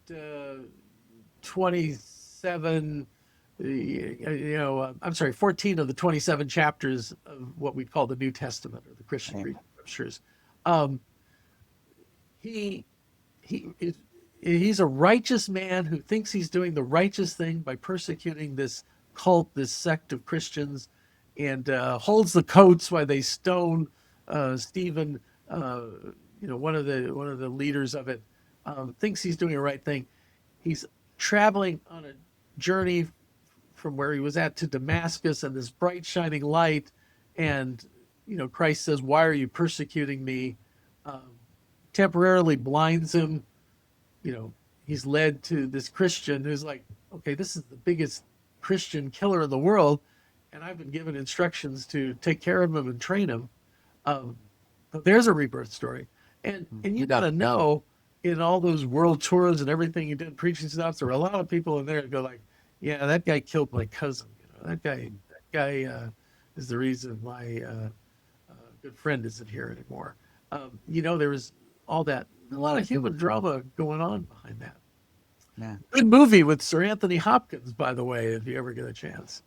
27, I'm sorry, 14 of the 27 chapters of what we call the New Testament or the Christian Right. Greek scriptures. Um, he he is he's a righteous man who thinks he's doing the righteous thing by persecuting this cult, this sect of Christians, and holds the coats while they stone Stephen. One of the leaders of it thinks he's doing the right thing. He's traveling on a journey from where he was at to Damascus, and this bright shining light, and Christ says, "Why are you persecuting me?" Um, Temporarily blinds him. He's led to this Christian who's like, okay, this is the biggest Christian killer in the world, and I've been given instructions to take care of him and train him. Um, but there's a rebirth story, and you got to know, in all those world tours and everything you did preaching stuff, there were a lot of people in there that go like, yeah, that guy killed my cousin. That guy is the reason my good friend isn't here anymore. There was all that, a lot of human drama going on behind that. Yeah. Good movie with Sir Anthony Hopkins, by the way, if you ever get a chance.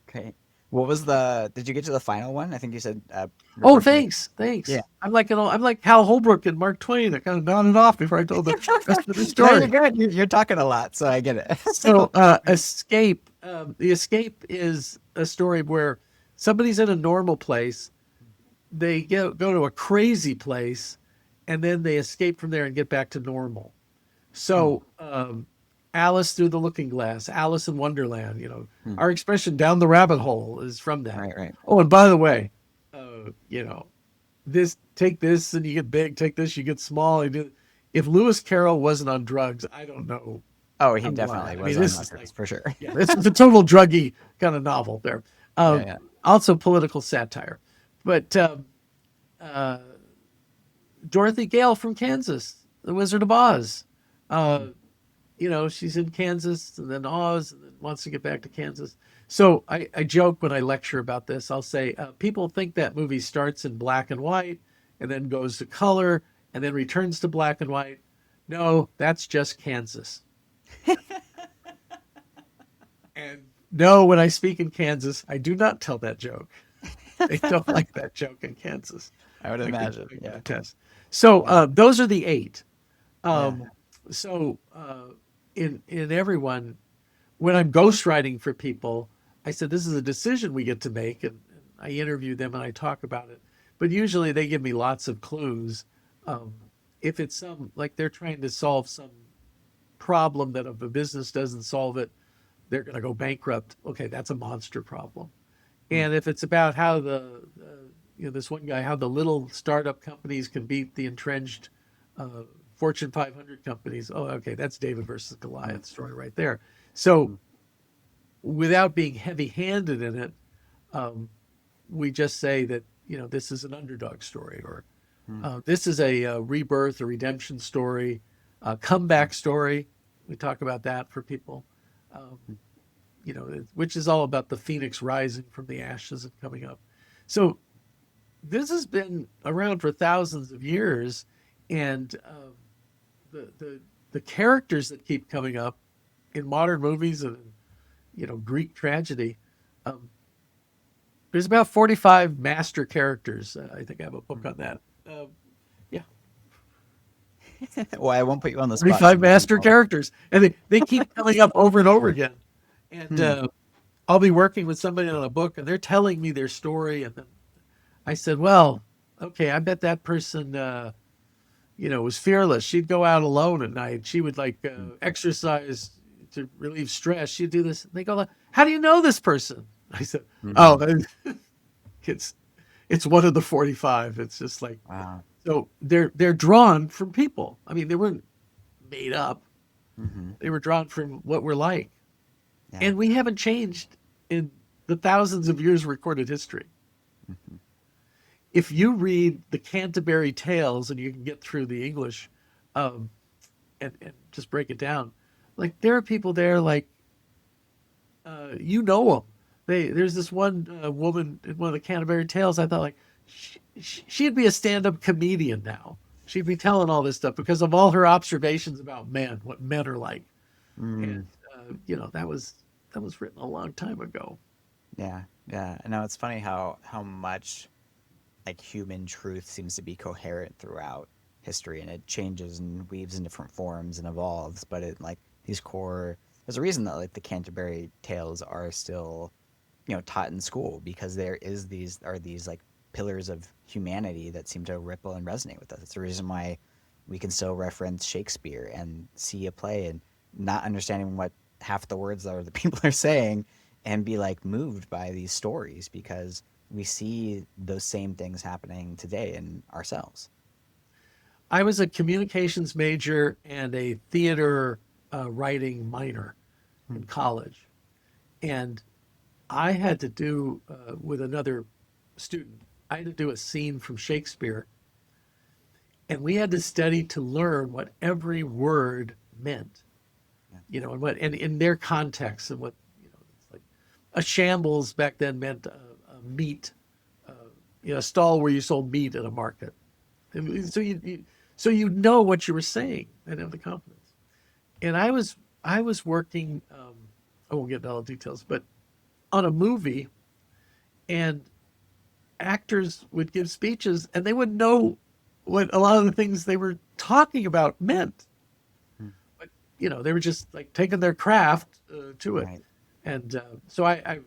Okay. What was the? Did you get to the final one? I think you said Oh, rebirth. thanks, Yeah. thanks. I'm like Hal Holbrook and Mark Twain. I kind of nodded off before I told the rest of the No, you're story. good. You're talking a lot, so I get it. So, escape. The escape is a story where somebody's in a normal place, they go to a crazy place, and then they escape from there and get back to normal. Hmm. So, Alice through the looking glass, Alice in Wonderland, Hmm. our expression down the rabbit hole is from that. Right. Right. Oh, and by the way, take this and you get big, take this, you get small. If Lewis Carroll wasn't on drugs, I don't know Oh, he how to lie. definitely I was mean, on this is mushrooms like, for sure. yeah, this is a total druggy kind of novel there. Yeah. Um, Yeah. Also political satire. But uh, Dorothy Gale from Kansas, The Wizard of Oz. Uh, she's in Kansas and then Oz and then wants to get back to Kansas. So I joke when I lecture about this. I'll say people think that movie starts in black and white and then goes to color and then returns to black and white. No, that's just Kansas. And no, when I speak in Kansas, I do not tell that joke. They don't like that joke in Kansas. I would imagine. I can Yeah. attest. So Yeah. those are the eight. Yeah. So in everyone, when I'm ghostwriting for people, I said this is a decision we get to make, and I interview them and I talk about it. But usually they give me lots of clues. Um, if it's some like they're trying to solve some problem that if a business doesn't solve it, they're going to go bankrupt. Okay, that's a monster problem. Mm. And if it's about how this one guy, how the little startup companies can beat the entrenched uh, Fortune 500 companies. Oh, okay, that's David versus Mm. Goliath story right there. So Mm. without being heavy-handed in it, um, we just say that this is an underdog story, or Mm. this is a rebirth, a redemption story, a comeback story. We talk about that for people. Um, Mm. which is all about the phoenix rising from the ashes and coming up. So this has been around for thousands of years, and the characters that keep coming up in modern movies and Greek tragedy. Um, there's about 45 master characters. I think I have a book Mm. on that. Yeah, Well, I won't put you on the spot because 45 we can master all. characters, and they keep coming up over and over again. And Hmm. I'll be working with somebody on a book, and they're telling me their story, and then I said, "Well, okay, I bet that person, was fearless. She'd go out alone at night. She would like Mm. exercise to relieve stress. She'd do this." And they go, "How do you know this person?" I said, Hmm. "Oh, it's it's one of the 45. It's just like Wow. so they're drawn from people. I mean, they weren't made up. Hmm. They were drawn from what we're like, Yeah. and we haven't changed in the thousands of years of recorded history. Hmm. If you read the Canterbury Tales and you can get through the English, um, and just break it down, like there are people there like them. There's this one woman in one of the Canterbury Tales. I thought like she'd be a stand-up comedian now. She'd be telling all this stuff because of all her observations about men, what men are like, and Mm. that was written a long time ago. Yeah. Yeah. I know it's funny how much like human truth seems to be coherent throughout history, and it changes and weaves in different forms and evolves, but it like these core there's a reason that like the Canterbury Tales are still taught in school, because there is these like pillars of humanity that seem to ripple and resonate with us. It's the reason why we can still reference Shakespeare and see a play and not understanding what half the words that the people are saying, and be like moved by these stories, because we see those same things happening today in ourselves. I was a communications major and a theater writing minor Hmm. in college, and I had to do with another student. I had to do a scene from Shakespeare, and we had to study to learn what every word meant. Yeah. And what and in their context and what it's like. A shambles back then meant a meat, uh, a stall where you sold meat at a market. And so you know what you were saying and have the confidence. And I was working. I won't get into all the details, but on a movie, and actors would give speeches and they would know what a lot of the things they were talking about meant. Hmm. But they were just like taking their craft to it. Right. And so I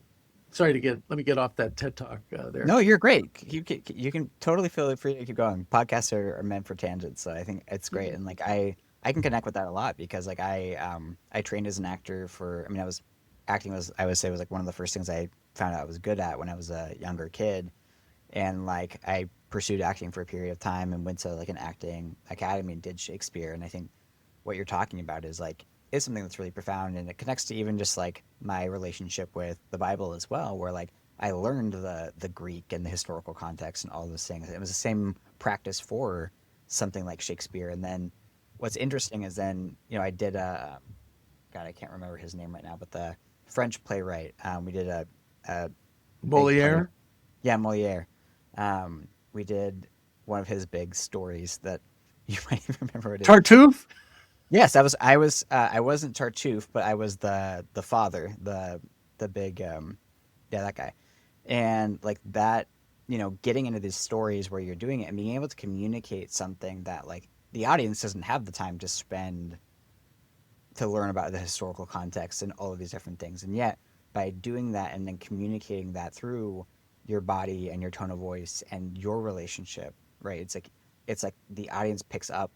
sorry to let me get off that TED talk there. No, you're great. You can totally feel free to keep going. Podcasts are meant for tangents, so I think it's great. And like I can connect with that a lot, because like I trained as an actor for. I mean, acting was, I would say, was like one of the first things I found out I was good at when I was a younger kid, and like I pursued acting for a period of time and went to like an acting academy and did Shakespeare. And I think what you're talking about is something that's really profound, and it connects to even just like my relationship with the Bible as well, where like I learned the Greek and the historical context and all those things. It was the same practice for something like Shakespeare. And then what's interesting is then I did a God, I can't remember his name right now, but the French playwright. We did a big play. Moliere, Yeah, Moliere. We did one of his big stories that you might even remember what it is. Tartuffe. Yes, I wasn't Tartuffe, but I was the father, the big yeah, that guy. And like that, getting into these stories where you're doing it and being able to communicate something that like the audience doesn't have the time to spend to learn about the historical context and all of these different things. And yet, by doing that and then communicating that through your body and your tone of voice and your relationship, right? It's like the audience picks up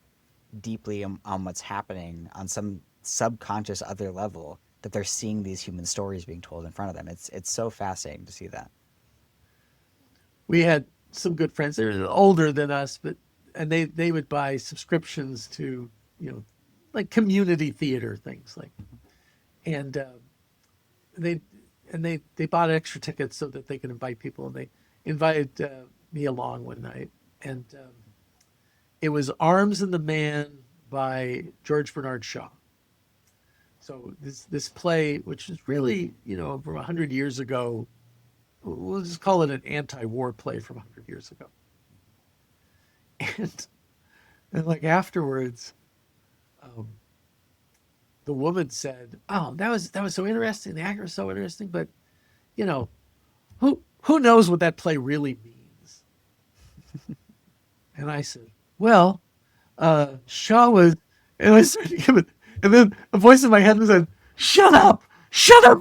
deeply on what's happening on some subconscious other level that they're seeing these human stories being told in front of them. It's so fascinating to see that. We had some good friends. They were older than us, but and they would buy subscriptions to you know like community theater things like and they they bought extra tickets so that they could invite people and they invited me along one night and it was Arms and the Man by George Bernard Shaw. So this play, which is really from 100 years ago, we'll just call it an anti-war play from 100 years ago. And and like afterwards, um, the woman said, "Oh, that was so interesting. The actor was so interesting, but you know, who knows what that play really means?" And I said, "Well, Shaw was," and I started to give it, and then a voice in my head said, shut up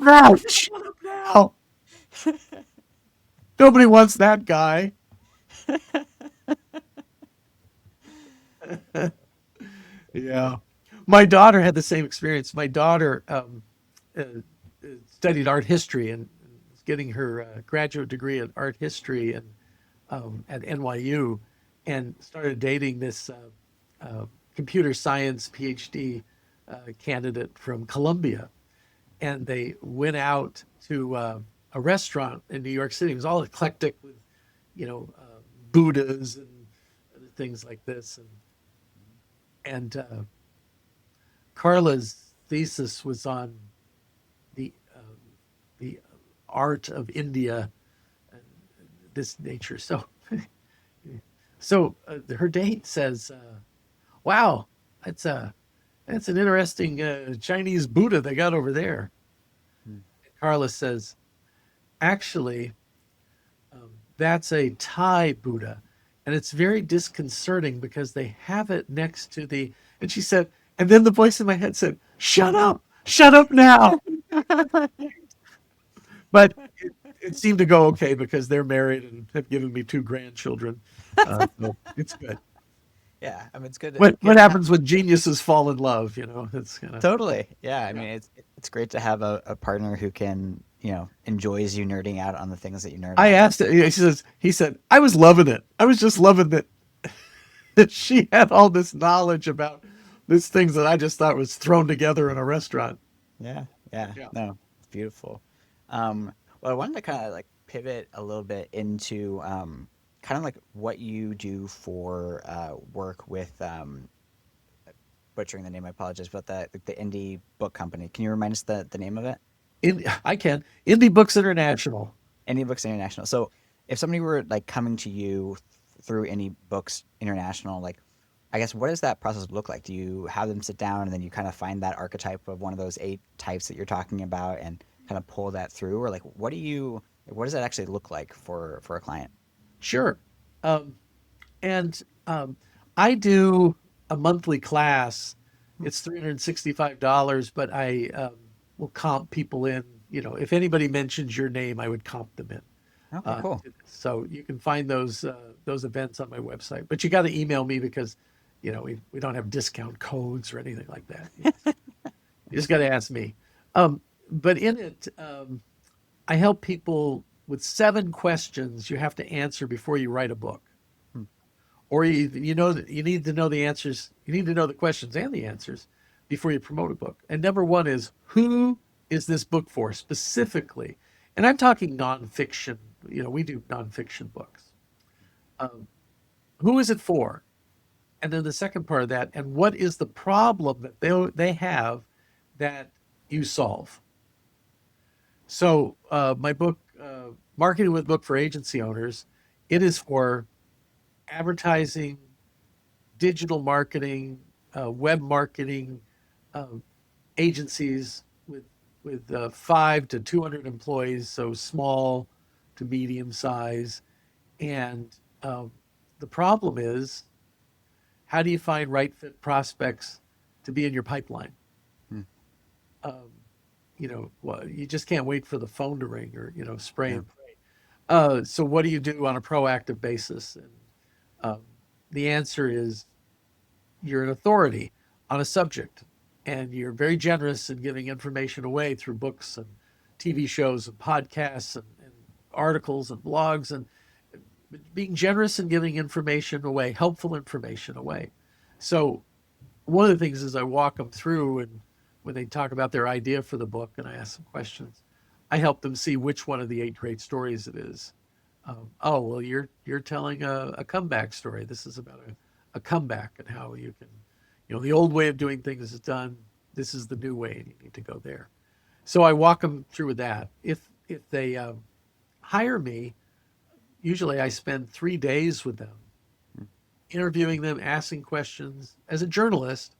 now, shut up now. Nobody wants that guy." Yeah. My daughter had the same experience. My daughter uh, studied art history and is getting her graduate degree in art history and at NYU, and started dating this computer science PhD candidate from Columbia. And they went out to a restaurant in New York City. It was all eclectic with, you know, Buddhas and things like this. And Carla's thesis was on the the art of India, and this nature. So her date says, "Wow, that's a that's an interesting Chinese Buddha they got over there." Hmm. Carla says, "Actually, that's a Thai Buddha, and it's very disconcerting because they have it next to the." And she said, and then the voice in my head said, shut up now." But it seemed to go okay because they're married and have given me two grandchildren. So it's good. Yeah, I mean it's good What good to have. happens when geniuses fall in love? It's kind of Totally. Yeah, I yeah. mean it's great to have a partner who can, enjoys you nerding out on the things that you nerd I out on. asked it. He said, "I was loving it. I was just loving that that she had all this knowledge about these things that I just thought was thrown together in a restaurant." Yeah, yeah. Yeah. No, it's beautiful. Well, I wanted to kind of like pivot a little bit into kind of like what you do for work with butchering the name. I apologize, but the indie book company. Can you remind us the name of it? I can. Indie Books International. Indie Books International. So, if somebody were like coming to you through Indie Books International, like I guess what does that process look like? Do you have them sit down and then you kind of find that archetype of one of those eight types that you're talking about and kind of pull that through, or like what does that actually look like for a client? Sure. Um, and I do a monthly class. Hmm. It's $365, but I will comp people in. If anybody mentions your name, I would comp them in. Okay, cool. So you can find those events on my website, but you got to email me because we don't have discount codes or anything like that. You just got to ask me. But in it, I help people with 7 questions you have to answer before you write a book. Hmm. Or you need to know the answers. You need to know the questions and the answers before you promote a book. And number one is, who is this book for specifically? And I'm talking nonfiction. We do nonfiction books. Um, who is it for? And then the second part of that, and what is the problem that they have that you solve? So my book, Marketing with Book for Agency Owners, it is for advertising, digital marketing, web marketing agencies with 5 to 200 employees, so small to medium size. And the problem is, how do you find right fit prospects to be in your pipeline? Hmm. Um, well, you just can't wait for the phone to ring or spray Yeah. and pray. So what do you do on a proactive basis? And um, the answer is you're an authority on a subject, and you're very generous in giving information away through books and TV shows and podcasts and articles and blogs, and being generous in giving information away, helpful information away. So one of the things is I walk them through, and when they talk about their idea for the book and I ask them questions, I help them see which one of the 8 great stories it is. Oh, well, you're telling a comeback story. This is about a comeback and how you can, the old way of doing things is done. This is the new way, and you need to go there. So I walk them through with that. If they hire me, usually I spend 3 days with them, interviewing them, asking questions as a journalist,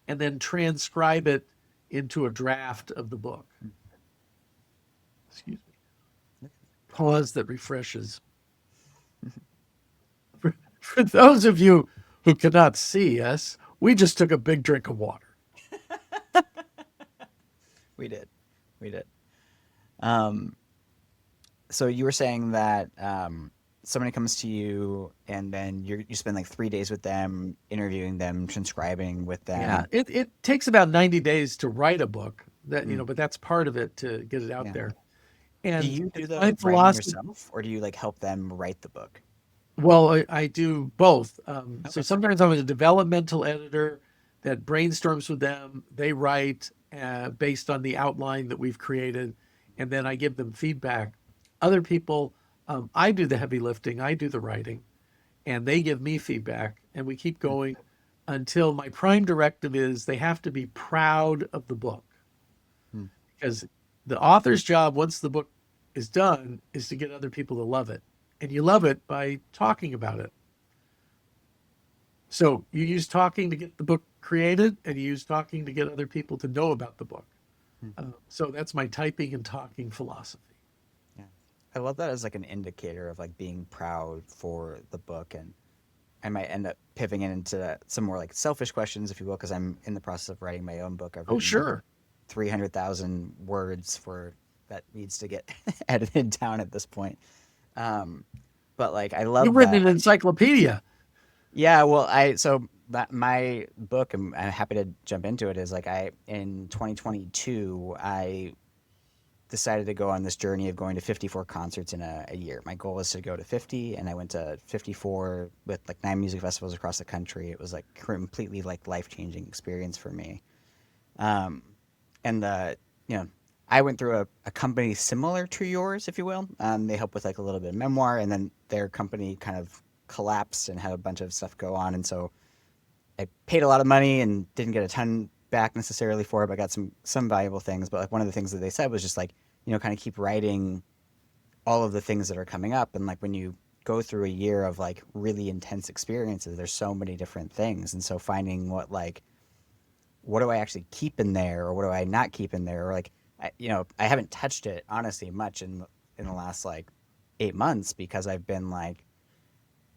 and then transcribe it into a draft of the book. Excuse me. Pause that refreshes. For those of you who cannot see us, we just took a big drink of water. We did. We did. Um, so you were saying that somebody comes to you and then you spend like 3 days with them, interviewing them, transcribing with Yeah, them. it takes about 90 days to write a book, Mm, but that's part of it to get it out yeah. there. Do And you do it's my the writing philosophy. yourself, or do you like help them write the book? Well, I do both. So Okay. sometimes I'm a developmental editor that brainstorms with them. They write based on the outline that we've created, and then I give them feedback. Other people, I do the heavy lifting, I do the writing, and they give me feedback, and we keep Mm, going until my prime directive is they have to be proud of the book. mm, Because the author's job, once the book is done, is to get other people to love it. And you love it by talking about it. So you use talking to get the book created, and you use talking to get other people to know about the book. mm. So that's my typing and talking philosophy. Yeah. I love that as like an indicator of like being proud for the book, and I might end up pivoting it into some more like selfish questions, if you will, because I'm in the process of writing my own book. I've Oh, written sure. 300,000 words for that needs to get edited down at this point. Um, but like I You've love written that. an encyclopedia. Yeah, well, I so that my book, I'm happy to jump into it. Is like I in 2022, I decided to go on this journey of going to 54 concerts in a year. My goal was to go to 50, and I went to 54 with like 9 music festivals across the country. It was like completely like life changing experience for me. Um, and you know, I went through a company similar to yours, if you will. They help with like a little bit of memoir, and then their company kind of collapsed and had a bunch of stuff go on, and so I paid a lot of money and didn't get a ton back necessarily for it, but I got some valuable things. But like one of the things that they said was just like, kind of keep writing all of the things that are coming up, and like when you go through a year of like really intense experiences, there's so many different things, and so finding what do I actually keep in there, or what do I not keep in there, or like I haven't touched it honestly much in the last like 8 months because I've been like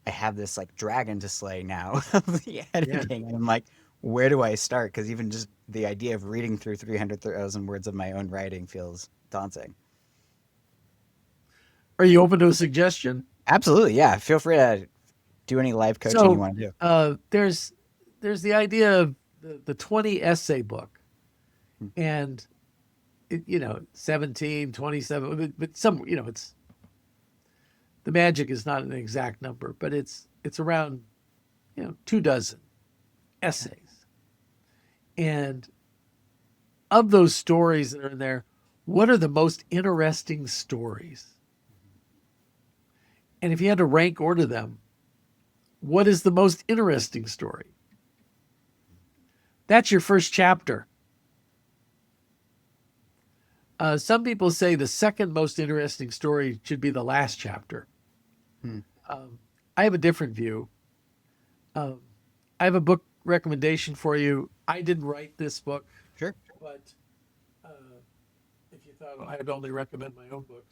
I have this like dragon to slay now of the Yeah. editing, and I'm like, where do I start? Because even just the idea of reading through 300,000 words of my own writing feels daunting. Are you open to a suggestion? Absolutely, yeah. Feel free to do any live coaching you So want to do. there's the idea of the 20 essay book, Hmm. and 17, 27, but some, it's the magic is not an exact number, but it's around 2 dozen essays. And of those stories that are in there, what are the most interesting stories? And if you had to rank order them, what is the most interesting story? That's your first chapter. Some people say the second most interesting story should be the last chapter. Hmm. Um, I have a different view. Um, I have a book recommendation for you. I didn't write this book, Sure. but uh, if you thought I'd only recommend my own books,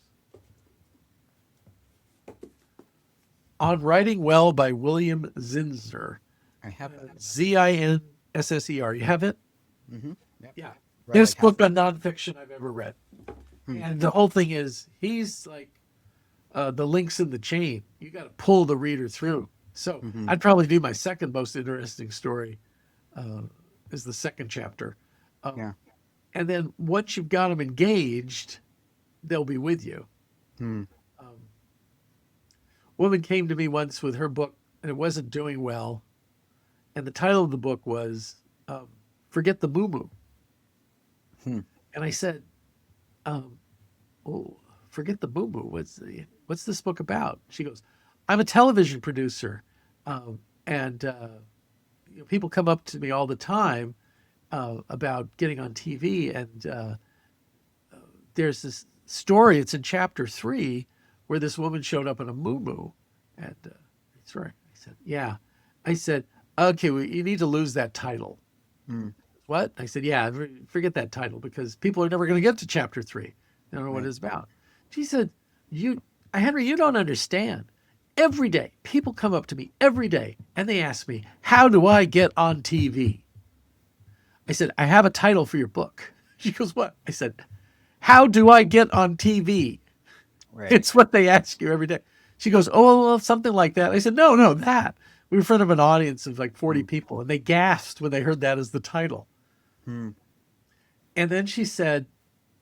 On Writing Well by William Zinsser. I have that. Zinsser. You have it? Mm-hmm. Yep. Yeah. Read Best like half book on nonfiction I've ever read. Hmm. And the whole thing is, he's like the links in the chain. You got to pull the reader through. So Mm-hmm. I'd probably do my second most interesting story is the second chapter. Yeah. And then once you've got them engaged, they'll be with you. Hmm. Um, woman came to me once with her book, and it wasn't doing well. And the title of the book was Forget the Moo Moo. Hmm. And I said, oh, forget the Moo Moo. What's this book about? She goes, I'm a television producer. And people come up to me all the time about getting on TV. And there's this story, it's in chapter 3, where this woman showed up in a moo moo. And that's right. I said, yeah. I said, okay, well, you need to lose that title. Hmm. What? I said, yeah, forget that title because people are never going to get to chapter 3. They don't know what Right. it's about. She said, Henry, you don't understand. Every day, people come up to me every day and they ask me, how do I get on TV? I said, I have a title for your book. She goes, what? I said, how do I get on TV? Right. It's what they ask you every day. She goes, oh, well, something like that. I said, no, that. We were in front of an audience of like 40 people, and they gasped when they heard that as the title. Hmm. And then she said,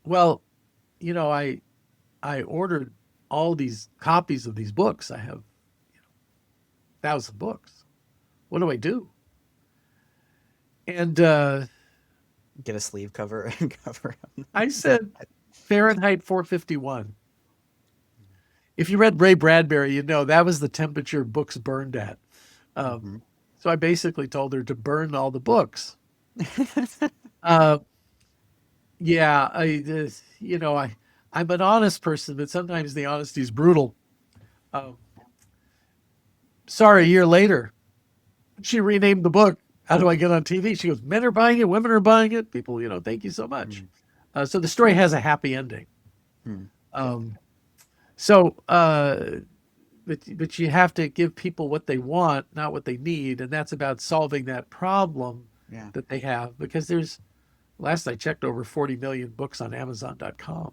well, I ordered all these copies of these books. I have 1,000 books. What do I do? And Get a sleeve cover and cover them. I said, Fahrenheit 451. If you read Ray Bradbury, you know that was the temperature books burned at. Mm-hmm. So I basically told her to burn all the books. Uh, yeah, I'm an honest person, but sometimes the honesty is brutal. Um, sorry, a year later, she renamed the book. How do I get on TV? She goes, men are buying it, women are buying it. People, thank you so much. So the story has a happy ending. Hmm. Um, so, but you have to give people what they want, not what they need, and that's about solving that problem Yeah. that they have. Because there's, last I checked, over 40 million books on Amazon.com.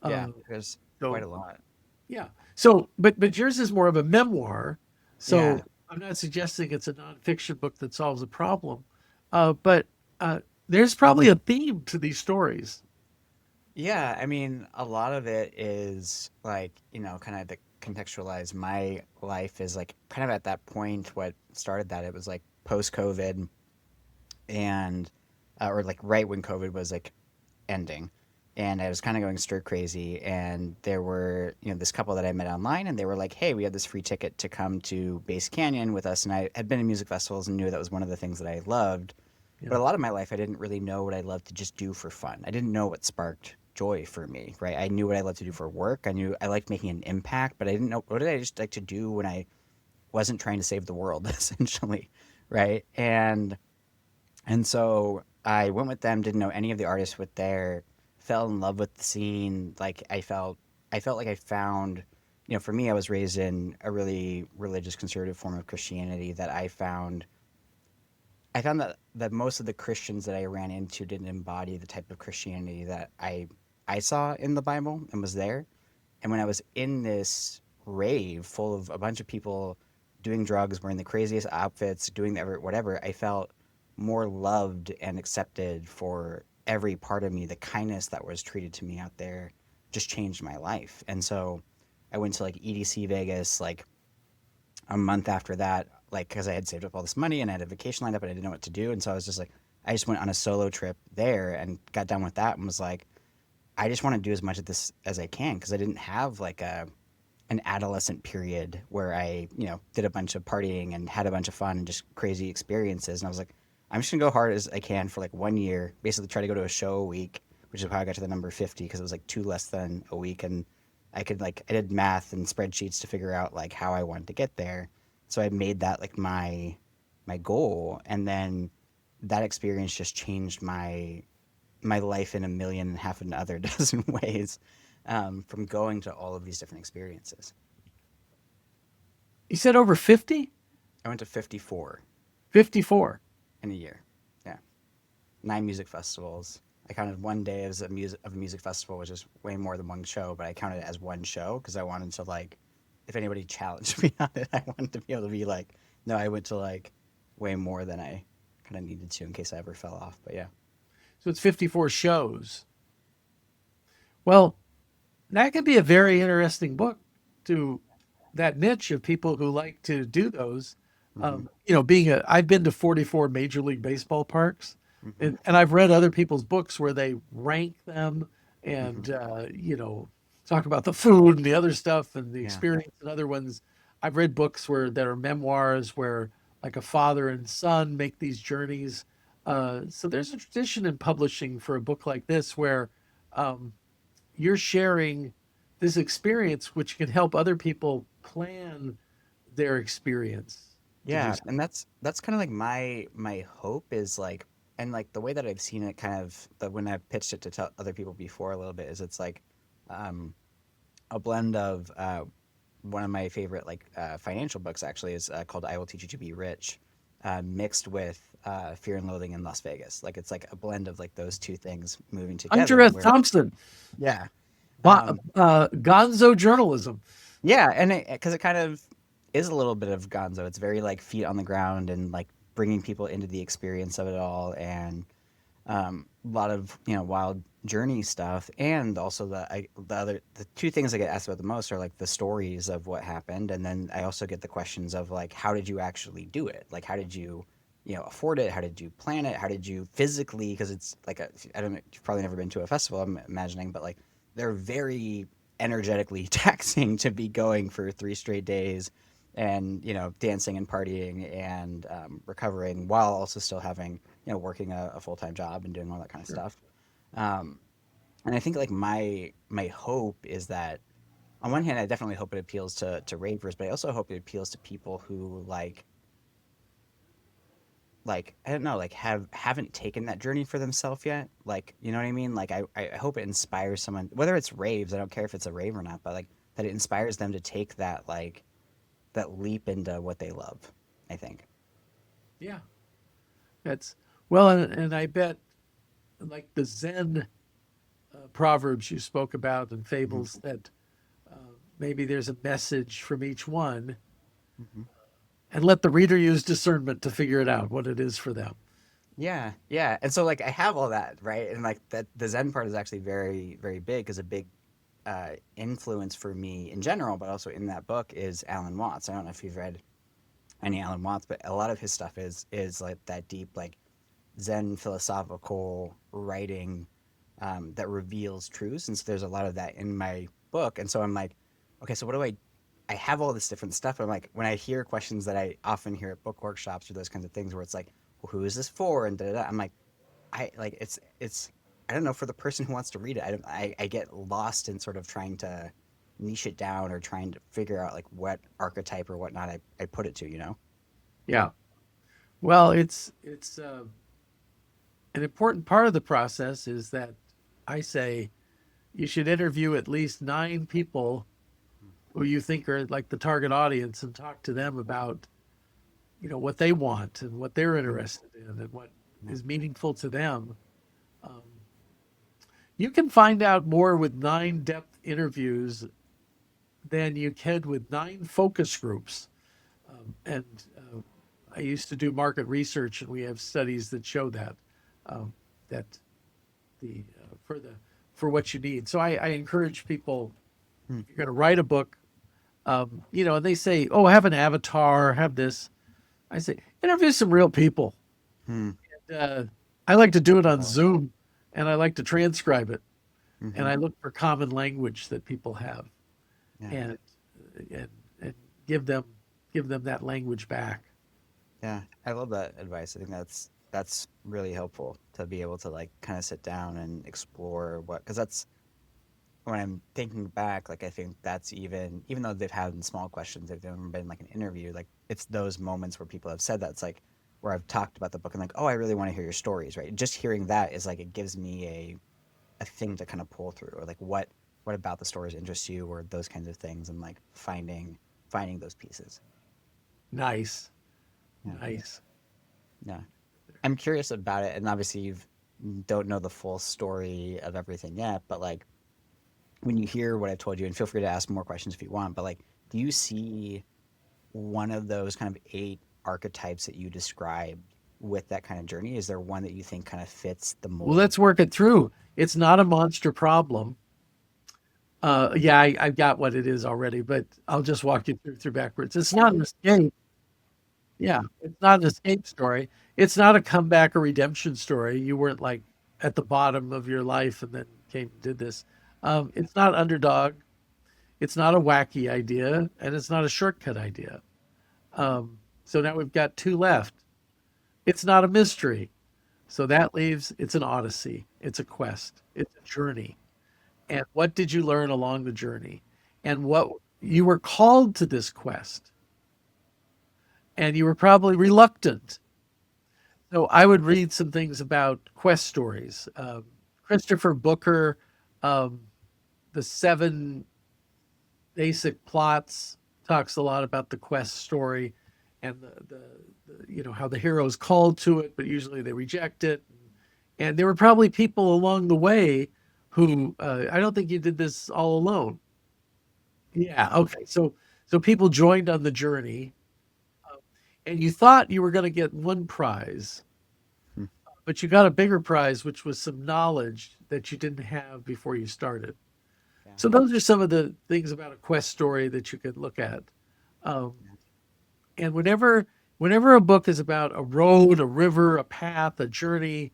Yeah. There's So quite a lot. yeah. So, but yours is more of a memoir. So Yeah. I'm not suggesting it's a nonfiction book that solves a problem, but there's probably a theme to these stories. Yeah, I mean, a lot of it is like, kind of to contextualize my life is like kind of at that point, what started that, it was like post-COVID and, or like right when COVID was like ending. And I was kind of going stir crazy. And there were, this couple that I met online and they were like, hey, we have this free ticket to come to Base Canyon with us. And I had been in music festivals and knew that was one of the things that I loved. But Yeah. a lot of my life, I didn't really know what I loved to just do for fun. I didn't know what sparked joy for me, right? I knew what I loved to do for work. I knew I liked making an impact, but I didn't know what did I just like to do when I wasn't trying to save the world, essentially, right? And so I went with them, didn't know any of the artists with there, fell in love with the scene. Like I felt like I found, for me, I was raised in a really religious conservative form of Christianity that I found that most of the Christians that I ran into didn't embody the type of Christianity that I saw in the Bible and was there. And when I was in this rave full of a bunch of people doing drugs, wearing the craziest outfits, doing whatever, I felt more loved and accepted for every part of me. The kindness that was treated to me out there just changed my life. And so I went to like EDC Vegas like a month after that, like because I had saved up all this money and I had a vacation lined up and I didn't know what to do. And so I was just like, I just went on a solo trip there and got done with that and was like, I just want to do as much of this as I can because I didn't have like an adolescent period where I, did a bunch of partying and had a bunch of fun and just crazy experiences. And I was like, I'm just gonna go hard as I can for like 1 year, basically try to go to a show a week, which is how I got to the number 50 because it was like two less than a week. And I did math and spreadsheets to figure out like how I wanted to get there. So I made that like my my goal, and then that experience just changed my life in a million and half and other dozen ways, from going to all of these different experiences. You said over 50? I went to 54 54. in a year. Yeah, 9 music festivals. I counted one day as a music festival, which is way more than one show, but I counted it as one show because I wanted to like, if anybody challenged me on it, I wanted to be able to be like, no, I went to like way more than I kind of needed to in case I ever fell off. But yeah. So it's 54 shows. Well, that could be a very interesting book to that niche of people who like to do those. Hmm. I've been to 44 Major League Baseball parks, Hmm. and I've read other people's books where they rank them Hmm. and, talk about the food and the other stuff and the Yeah. experience and other ones. I've read books where there are memoirs where like a father and son make these journeys. So there's a tradition in publishing for a book like this where um, you're sharing this experience which can help other people plan their experience to do Yeah, something. and that's kind of like my hope is like, and like the way that I've seen it kind of the when I've pitched it to tell other people before a little bit is it's like um a blend of one of my favorite like financial books actually is called I Will Teach You to Be Rich, mixed with Fear and Loathing in Las Vegas. Like it's like a blend of like those two things moving Hunter together S. where Thompson, yeah. Um, Gonzo journalism. Yeah, and because it kind of is a little bit of Gonzo. It's very like feet on the ground and like bringing people into the experience of it all, and a lot of wild journey stuff, and also the two things I get asked about the most are like the stories of what happened, and then I also get the questions of like how did you actually do it? Like how did you afford it? How did you plan it? How did you physically? Because it's like I don't know, you've probably never been to a festival, I'm imagining, but like they're very energetically taxing to be going for 3 straight days and dancing and partying and recovering while also still having working a full time job and doing all that kind of Sure. stuff. Um, and I think like my hope is that on one hand, I definitely hope it appeals to ravers, but I also hope it appeals to people who like I don't know, like haven't taken that journey for themselves yet. Like you know what I mean? Like I hope it inspires someone, whether it's raves. I don't care if it's a rave or not, but like that it inspires them to take that like that leap into what they love. I think. Yeah, that's well, and I bet like the Zen proverbs you spoke about and Hmm. fables that uh, maybe there's a message from each one, Hmm. and let the reader use discernment to figure it out what it is for them. Yeah, yeah. And so like I have all that, right? And like that the Zen part is actually very, very big because a big influence for me in general, but also in that book is Alan Watts. I don't know if you've read any Alan Watts, but a lot of his stuff is like that deep like Zen philosophical writing that reveals truths. And so there's a lot of that in my book. And so I'm like, okay, so what do I have all this different stuff. I'm like, when I hear questions that I often hear at book workshops or those kinds of things where it's like, well, who is this for? And da, da, da. I'm like, I like it's I don't know for the person who wants to read it. I get lost in sort of trying to niche it down or trying to figure out like what archetype or whatnot I put it to. Yeah. Well, it's an important part of the process is that I say you should interview at least 9 people who you think are like the target audience and talk to them about what they want and what they're Mm, interested in and what yeah. is meaningful to them. Um, you can find out more with 9 depth interviews than you can with 9 focus groups. And I used to do market research, and we have studies that show um, that the for what you need. So I encourage people Hmm. if you're going to write a book, and they say, "Oh, have an avatar, have this." I say, interview some real people. Hmm. uh, I like to do it on Oh, Zoom, and I like to transcribe it, and mm-hmm. I look for common language that people have, Yeah. and and, and give them give them that language back. Yeah. I love that advice. I think that's really helpful to be able to like kind of sit down and explore what because that's when I'm thinking back, like I think that's even though they've had small questions, they've never been like an interview, like it's those moments where people have said that. It's like, where I've talked about the book and like, oh, I really want to hear your stories, right? Just hearing that is like it gives me a thing to kind of pull through, or like what about the stories interests you, or those kinds of things, and like finding those pieces. Nice, Yeah, nice. yeah. I'm curious about it, and obviously you don't know the full story of everything yet, but like when you hear what I've told you, and feel free to ask more questions if you want, but like, do you see one of those kind of eight archetypes that you described with that kind of journey? Is there one that you think kind of fits the Well, mold? let's work it through. It's not a monster problem. Yeah, I've got what it is already, but I'll just walk you through backwards. It's not an escape. Yeah, it's not an escape story. It's not a comeback or redemption story. You weren't like at the bottom of your life and then came and did this. It's not underdog. It's not a wacky idea, and it's not a shortcut idea. So now we've got two left. It's not a mystery. So that leaves it's an odyssey. It's a quest. It's a journey. And what did you learn along the journey? And what you were called to this quest, and you were probably reluctant. So I would read some things about quest stories. Christopher Booker, um, the seven basic plots, talks a lot about the quest story and how the hero is called to it, but usually they reject it. And there were probably people along the way who I don't think you did this all alone. Yeah. Okay. So people joined on the journey, and you thought you were going to get one prize, Hmm. but you got a bigger prize, which was some knowledge that you didn't have before you started. Yeah, So those are some of the things about a quest story that you could look at. Um, yeah. and whenever a book is about a road, a river, a path, a journey,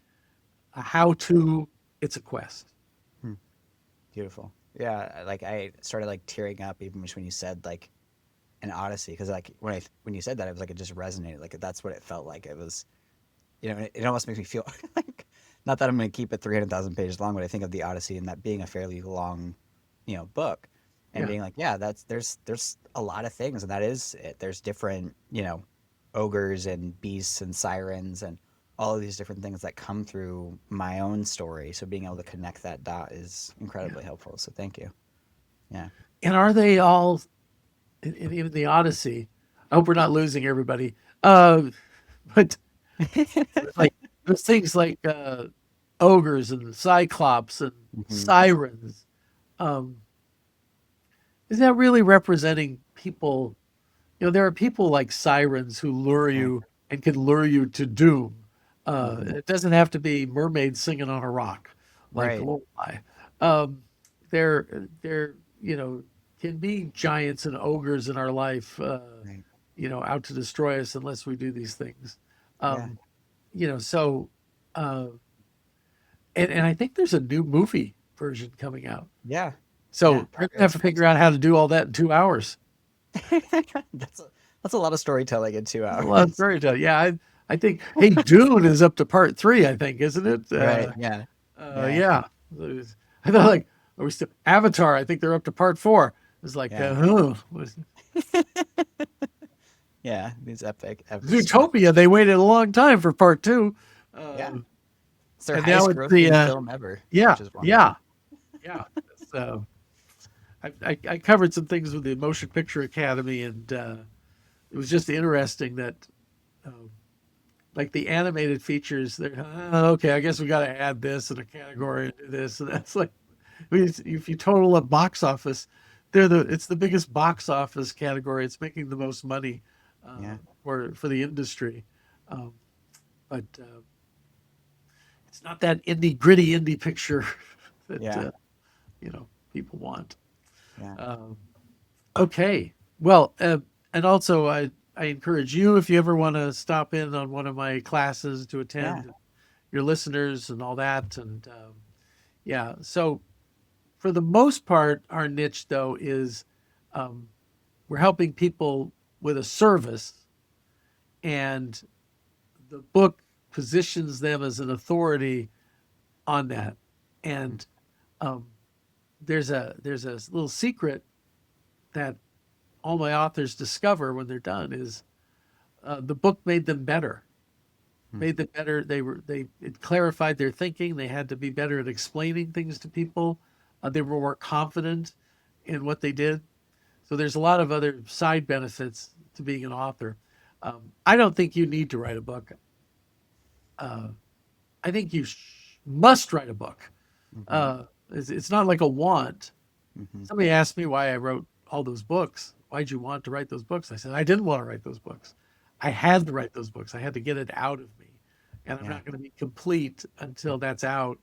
a how-to, it's a quest. Hmm. Beautiful. Yeah, like I started like tearing up even just when you said like an odyssey, because like when you said that, it was like it just resonated. Like that's what it felt like. It was, it almost makes me feel like, not that I'm going to keep it 300,000 pages long, but I think of the Odyssey and that being a fairly long, book, and Yeah. being like, yeah, there's a lot of things, and that is it. There's different, ogres and beasts and sirens and all of these different things that come through my own story. So being able to connect that dot is Yeah. incredibly helpful. So thank you. Yeah. And are they all in even the Odyssey? I hope we're not losing everybody. But like there's things like ogres and cyclops and Hmm. sirens. Um, is that really representing people? There are people like sirens who lure Yeah. you and can lure you to doom. Hmm. It doesn't have to be mermaids singing on a rock, like a Right. lullaby. Um, there, can be giants and ogres in our life, Right. out to destroy us unless we do these things. Yeah. Um, so, uh, and I think there's a new movie version coming out. Yeah. Yeah. So we're gonna have Progress. to figure out how to do all that in 2 hours. that's a, that's a lot of storytelling in two That's a lot of hours. storytelling. Yeah, I think. Hey, Dune is up to part three. I think, isn't it? Right. Yeah. Yeah. Yeah. I thought like, are we still Avatar? I think they're up to part four. It's like, Yeah. Yeah. These epic stuff. Zootopia. They waited a long time for part two, Yeah. uh, It's their and now highest it's the grossing film ever, yeah, which is yeah, wonderful. yeah. So I covered some things with the Motion Picture Academy, and it was just interesting that um, like the animated features, they're okay. I guess we got to add this in a category and do this, and that's like, if you total up box office, it's the biggest box office category. It's making the most money Yeah. for the industry, um, but it's not that gritty indie picture that Yeah. people want. Yeah. Um, okay, well, and also I encourage you if you ever want to stop in on one of my classes to Yeah. attend, your listeners and all that, and yeah. So for the most part, our niche though is um, we're helping people with a service, and the book positions them as an authority on that. And um, there's a little secret that all my authors discover when they're done is the book made them better. made them better. It clarified their thinking. They had to be better at explaining things to people. They were more confident in what they did. So there's a lot of other side benefits to being an author. I don't think you need to write a book. I think you must write a book. It's not like a want. Somebody asked me why I wrote all those books. Why'd you want to write those books? I said, I didn't want to write those books. I had to write those books. I had to get it out of me. And I'm not going to be complete until that's out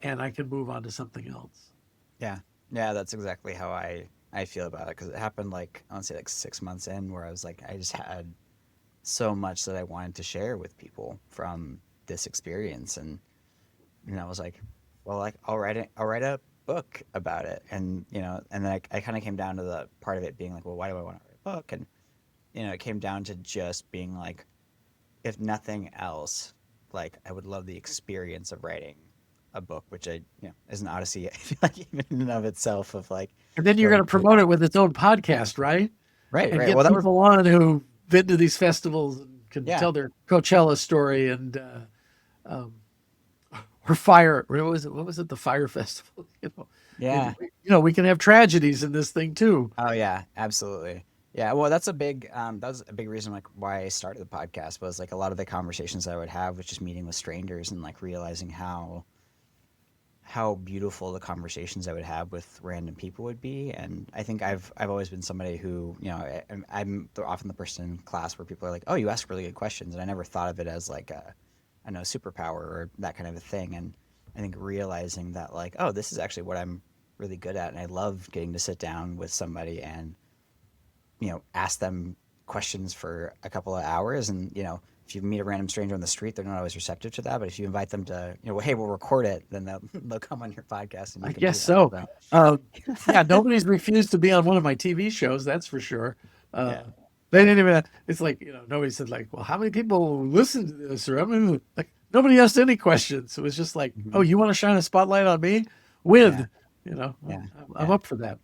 and I can move on to something else. Yeah. Yeah, that's exactly how I feel about it, because it happened like, I want to say like 6 months in, where I was like, I just had so much that I wanted to share with people from this experience. And I was like, well, like I'll write a book about it. And, and then I kind of came down to the part of it being like, well, why do I want to write a book? And, it came down to just being like, if nothing else, like I would love the experience of writing a book, which is an odyssey. I feel like even in and of itself, of like, and then you're going to promote it with its own podcast, right? Right, and right. get Well, people on who've been to these festivals and can Yeah. tell their Coachella story and or fire. What was it? What was it? The Fire Festival. Yeah. We can have tragedies in this thing too. Oh yeah, absolutely. Yeah, well, that's a big that was a big reason like why I started the podcast, was like a lot of the conversations I would have was just meeting with strangers and like realizing how beautiful the conversations I would have with random people would be. And I think I've always been somebody who, I'm often the person in class where people are like, "Oh, you ask really good questions," and I never thought of it as like I know, superpower or that kind of a thing. And I think realizing that like, oh, this is actually what I'm really good at, and I love getting to sit down with somebody and ask them questions for a couple of hours. And if you meet a random stranger on the street, they're not always receptive to that. But if you invite them to, well, hey, we'll record it, then they'll come on your podcast. And you I can guess do that. so. Yeah, nobody's refused to be on one of my TV shows. That's for sure. Yeah. They didn't even. It's like nobody said like, well, how many people listen to this? Or I mean, like nobody asked any questions. It was just like, oh, you want to shine a spotlight on me? With Yeah. I'm up for that.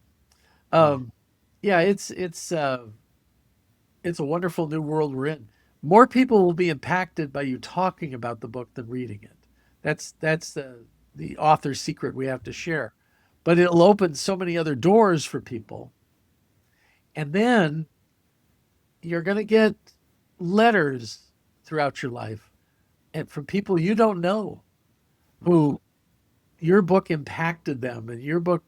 Yeah, it's a wonderful new world we're in. More people will be impacted by you talking about the book than reading it. That's the author's secret we have to share. But it'll open so many other doors for people. And then you're going to get letters throughout your life and from people you don't know who your book impacted them and your book,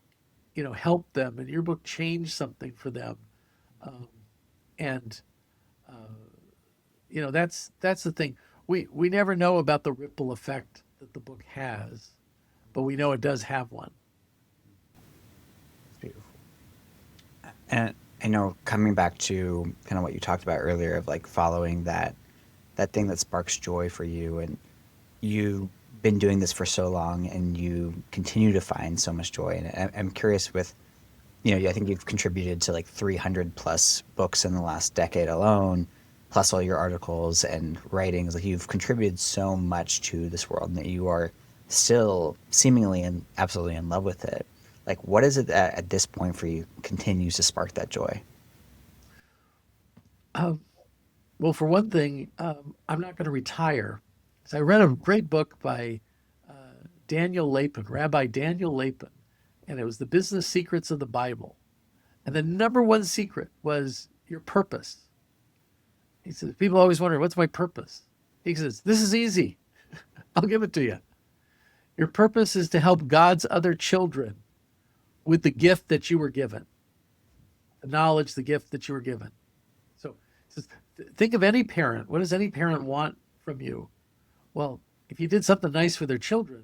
helped them and your book changed something for them. And that's the thing. We never know about the ripple effect that the book has, but we know it does have one. It's beautiful. And I know, coming back to kind of what you talked about earlier of like following that thing that sparks joy for you, and you've been doing this for so long and you continue to find so much joy. And I'm curious with, I think you've contributed to like 300 plus books in the last decade alone, plus all your articles and writings. Like, you've contributed so much to this world, and that you are still seemingly and absolutely in love with it. Like, what is it that at this point for you continues to spark that joy? Well, for one thing, I'm not going to retire. So I read a great book by Daniel Lapin, Rabbi Daniel Lapin, and it was The Business Secrets of the Bible. And the number one secret was your purpose. He says, people always wonder, what's my purpose? He says, this is easy. I'll give it to you. Your purpose is to help God's other children with the gift that you were given, the knowledge, the gift that you were given. So he says, think of any parent. What does any parent want from you? Well, if you did something nice for their children,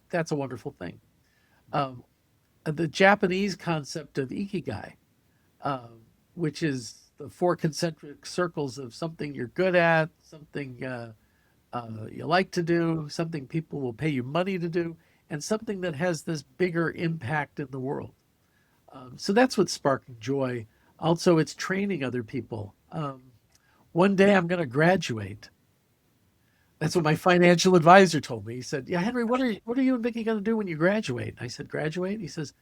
that's a wonderful thing. The Japanese concept of ikigai, which is the 4 concentric circles of something you're good at, something you like to do, something people will pay you money to do, and something that has this bigger impact in the world. So that's what's sparking joy. Also, it's training other people. One day I'm going to graduate. That's what my financial advisor told me. He said, yeah, Henry, what are you and Vicki going to do when you graduate? I said, graduate? He says,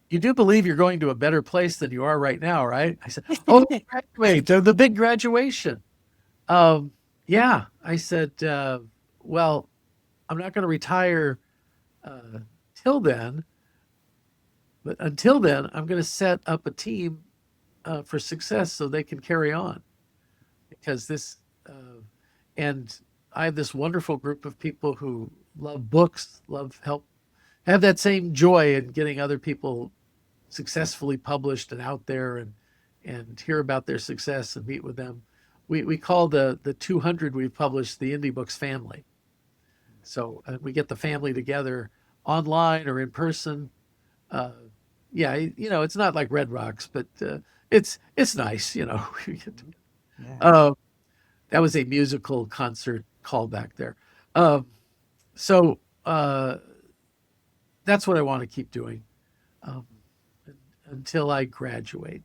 you do believe you're going to a better place than you are right now, right? I said, oh, graduate, the big graduation. Yeah, I said, well, I'm not going to retire uh, till then, but until then, I'm going to set up a team for success so they can carry on because and I have this wonderful group of people who love books, love help, have that same joy in getting other people successfully published and out there and hear about their success and meet with them. We call the 200 we've published the Indie Books family. So we get the family together online or in person. Uh, yeah, it's not like Red Rocks, but it's nice. Yeah. uh, that was a musical concert callback there. Um, so that's what I want to keep doing um, until I graduate.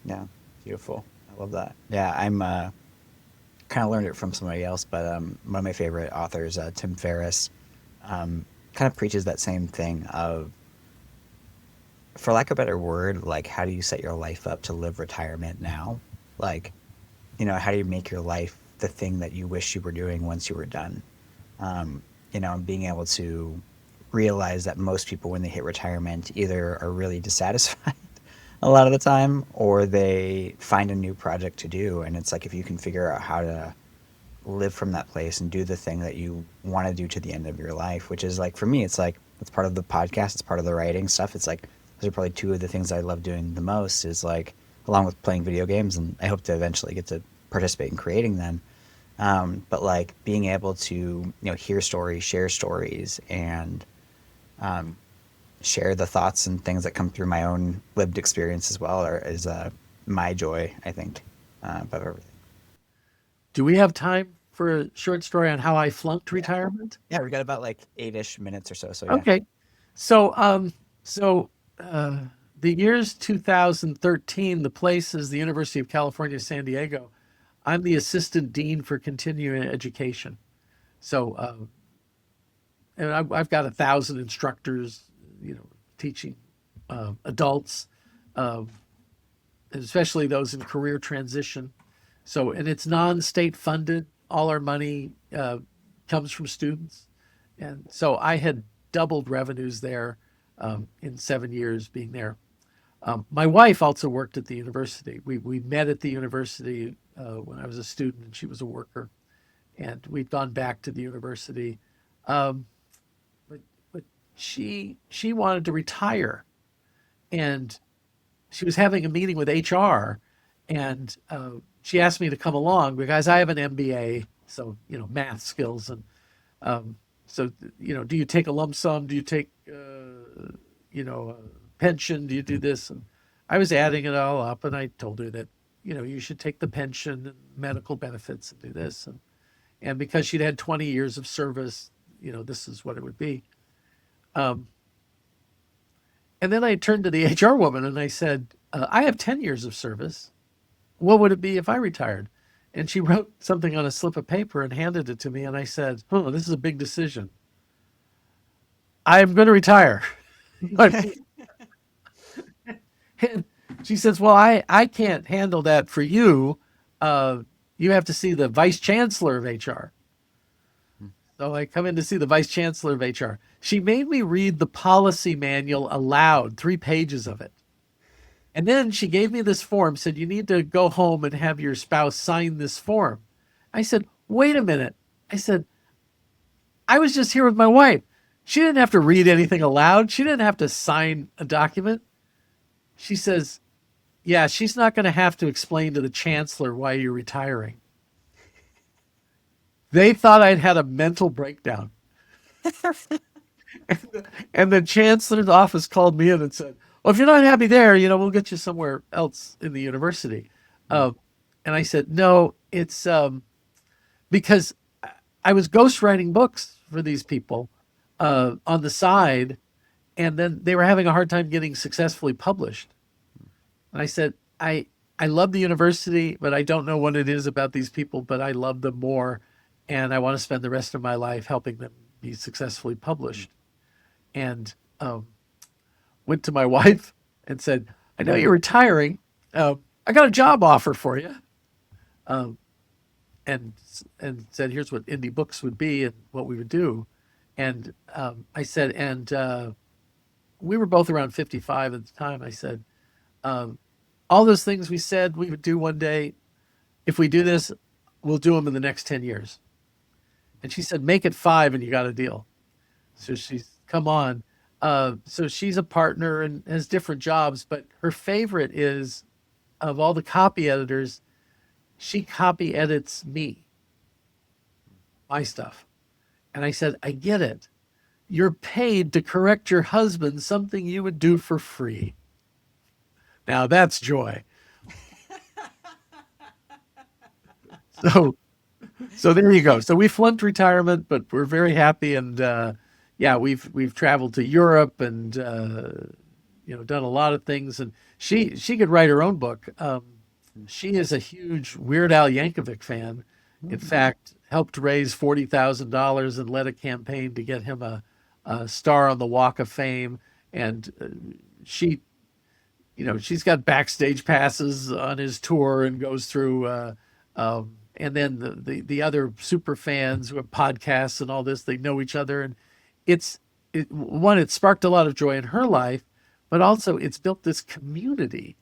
Yeah. Beautiful. I love that. Yeah, I'm kind of learned it from somebody else, but one of my favorite authors, Tim Ferriss, kind of preaches that same thing of, for lack of a better word, like how do you set your life up to live retirement now? Like, how do you make your life the thing that you wish you were doing once you were done? And being able to realize that most people, when they hit retirement, either are really dissatisfied a lot of the time, or they find a new project to do. And it's like, if you can figure out how to live from that place and do the thing that you want to do to the end of your life, which is like, for me, it's like, it's part of the podcast, it's part of the writing stuff. It's like, those are probably two of the things I love doing the most, is like, along with playing video games. And I hope to eventually get to participate in creating them. But like being able to, hear stories, share stories, and um, share the thoughts and things that come through my own lived experience as well, is my joy, I think, above everything. Do we have time for a short story on how I flunked Yeah. retirement? Yeah, we got about like 8-ish minutes or so. So yeah. Okay. So, so uh, the year's 2013. The place is the University of California, San Diego. I'm the assistant dean for continuing education. So, and I've got 1,000 instructors, teaching adults, uh, especially those in career transition. So, and it's non-state funded. All our money comes from students, and so I had doubled revenues there in 7 years being there. My wife also worked at the university. We met at the university when I was a student, and she was a worker, and we'd gone back to the university. Um, but but she wanted to retire, and she was having a meeting with HR, and she asked me to come along because I have an MBA, so math skills, and um, so do you take a lump sum? Do you take pension? Do you do this? And I was adding it all up, and I told her that you should take the pension and medical benefits and do this, and because she'd had 20 years of service, this is what it would be. Um, and then I turned to the HR woman and I said, I have 10 years of service. What would it be if I retired? And she wrote something on a slip of paper and handed it to me. And I said, oh, this is a big decision. I'm going to retire. And she says, well, I can't handle that for you. You have to see the vice chancellor of HR. So I come in to see the vice chancellor of HR. She made me read the policy manual aloud, 3 pages of it. And then she gave me this form, said, you need to go home and have your spouse sign this form. I said, wait a minute. I said, I was just here with my wife. She didn't have to read anything aloud. She didn't have to sign a document. She says, yeah, she's not going to have to explain to the chancellor why you're retiring. They thought I'd had a mental breakdown. And the chancellor's office called me in and said, well, if you're not happy there, we'll get you somewhere else in the university. Uh, and I said, no, it's because I was ghostwriting books for these people on the side, and then they were having a hard time getting successfully published. And I said, I love the university, but I don't know what it is about these people, but I love them more, and I want to spend the rest of my life helping them be successfully published. And went to my wife and said, I know you're retiring. I got a job offer for you. Um, and said, here's what indie books would be and what we would do. And I said, and we were both around 55 at the time. I said, all those things we said we would do one day, if we do this, we'll do them in the next 10 years. And she said, make it 5 and you got a deal. So she's come on. So she's a partner and has different jobs, but her favorite is, of all the copy editors, she copy edits me, my stuff. And I said, I get it. You're paid to correct your husband, something you would do for free. Now that's joy. So, so there you go. So we flunked retirement, but we're very happy. And yeah, we've traveled to Europe and done a lot of things. And she could write her own book. She is a huge Weird Al Yankovic fan. In fact, helped raise $40,000 and led a campaign to get him a star on the Walk of Fame. And she's got backstage passes on his tour and goes through. And then the other super fans who have podcasts and all this, they know each other, and it sparked a lot of joy in her life, but also it's built this community.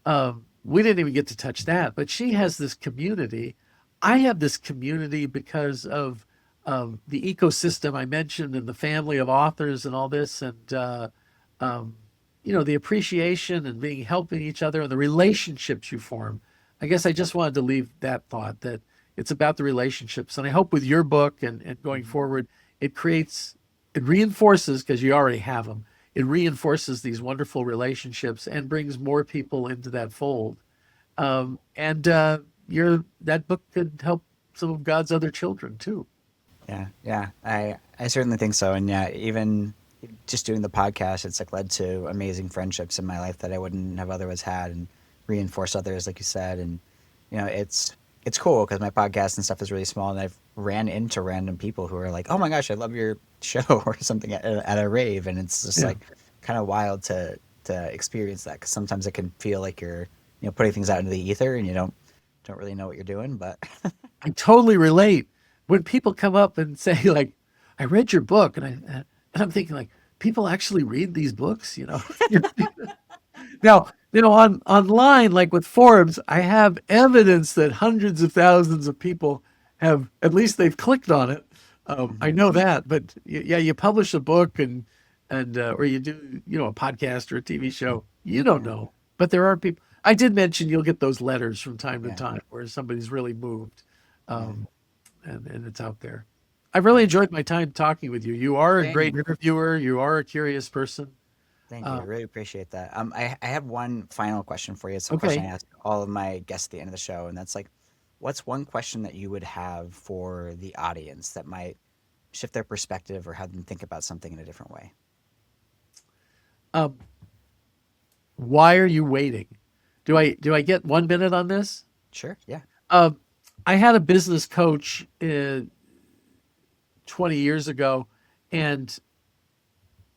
We didn't even get to touch that, but she has this community. I have this community because of the ecosystem I mentioned and the family of authors and all this, and the appreciation and helping each other and the relationships you form. I guess I just wanted to leave that thought that it's about the relationships. And I hope with your book and going forward, it reinforces, because you already have them, it reinforces these wonderful relationships and brings more people into that fold. That book could help some of God's other children too. Yeah. I certainly think so. And yeah, even just doing the podcast, it's like led to amazing friendships in my life that I wouldn't have otherwise had, and reinforce others, like you said. And it's cool because my podcast and stuff is really small, and I've ran into random people who are like, oh my gosh, I love your show or something at a rave. And it's just like kind of wild to experience that, because sometimes it can feel like you're putting things out into the ether and you don't really know what you're doing. But I totally relate when people come up and say, like, I read your book, and I'm thinking, like, people actually read these books, Now, online, like with Forbes, I have evidence that hundreds of thousands of people have, at least they've clicked on it. I know that, but you publish a book and or you do, a podcast or a TV show, you don't know. But there are people. I did mention you'll get those letters from time to time where somebody's really moved, and it's out there. I've really enjoyed my time talking with you. You are a great interviewer. You are a curious person. Thank you. I really appreciate that. I have one final question for you. It's a question I ask all of my guests at the end of the show, and that's like, what's one question that you would have for the audience that might shift their perspective or have them think about something in a different way? Why are you waiting? Do I get 1 minute on this? Sure. Yeah. I had a business coach 20 years ago, and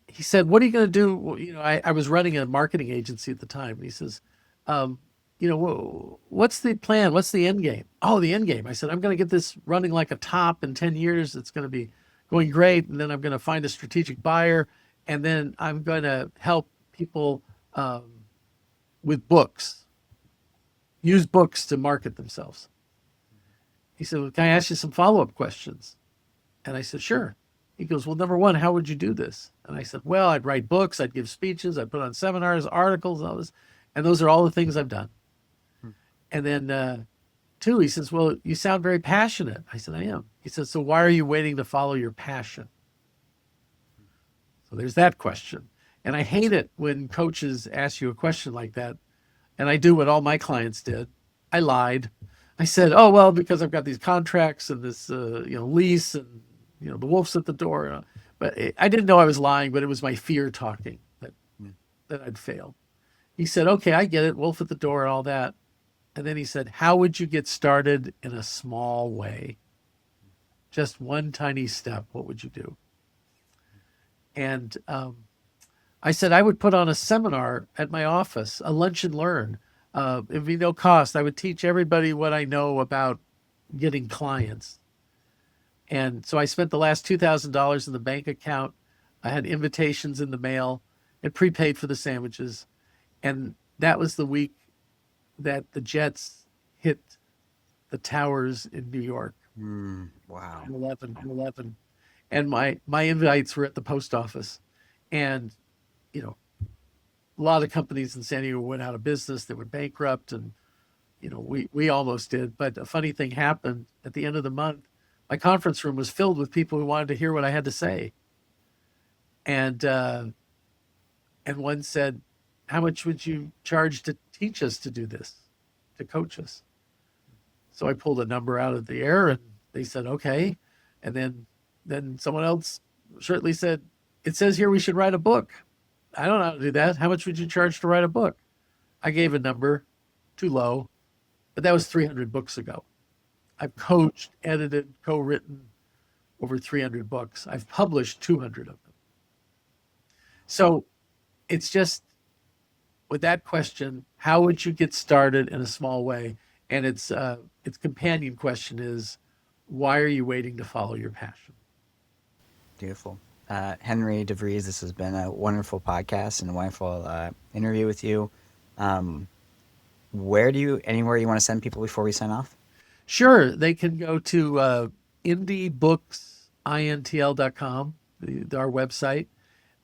he said, what are you going to do? Well, I was running a marketing agency at the time. And he says, what's the plan? What's the end game? Oh, the end game. I said, I'm going to get this running like a top in 10 years. It's going to be going great. And then I'm going to find a strategic buyer. And then I'm going to help people with books, use books to market themselves. He said, well, can I ask you some follow-up questions? And I said, sure. He goes, well, number one, how would you do this? And I said, well, I'd write books, I'd give speeches, I'd put on seminars, articles, and all this. And those are all the things I've done. And then 2, he says, well, you sound very passionate. I said, I am. He says, so why are you waiting to follow your passion? So there's that question. And I hate it when coaches ask you a question like that. And I do what all my clients did. I lied. I said, oh, well, because I've got these contracts and this, lease and, the wolf's at the door. But I didn't know I was lying, but it was my fear talking that I'd fail. He said, okay, I get it. Wolf at the door and all that. And then he said, how would you get started in a small way? Just one tiny step. What would you do? And I said, I would put on a seminar at my office, a lunch and learn. It'd be no cost. I would teach everybody what I know about getting clients. And so I spent the last $2,000 in the bank account. I had invitations in the mail and prepaid for the sandwiches. And that was the week that the jets hit the towers in New York. Wow. 9/11. And my invites were at the post office. And, you know, a lot of companies in San Diego went out of business. They went bankrupt. And, we almost did. But a funny thing happened at the end of the month. My conference room was filled with people who wanted to hear what I had to say. And one said, "How much would you charge to teach us to do this, to coach us?" So I pulled a number out of the air, and they said, "Okay." And then someone else shortly said, "It says here we should write a book." I don't know how to do that. How much would you charge to write a book? I gave a number, too low, but that was 300 books ago. I've coached, edited, co-written over 300 books. I've published 200 of them. So it's just with that question, how would you get started in a small way? And its companion question is, why are you waiting to follow your passion? Beautiful. Henry DeVries, this has been a wonderful podcast and a wonderful interview with you. Anywhere you want to send people before we sign off? Sure, they can go to indiebooksintl.com, our website,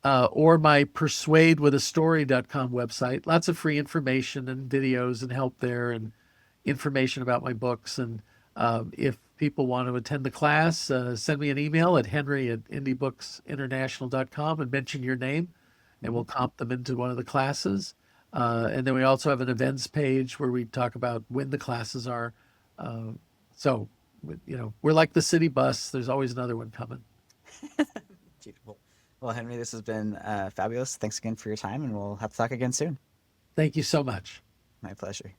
or my persuadewithastory.com website. Lots of free information and videos and help there, and information about my books. And if people want to attend the class, send me an email at henry@indiebooksinternational.com and mention your name, and we'll comp them into one of the classes. And then we also have an events page where we talk about when the classes are. So, we're like the city bus. There's always another one coming. Beautiful. Well, Henry, this has been fabulous. Thanks again for your time, and we'll have to talk again soon. Thank you so much. My pleasure.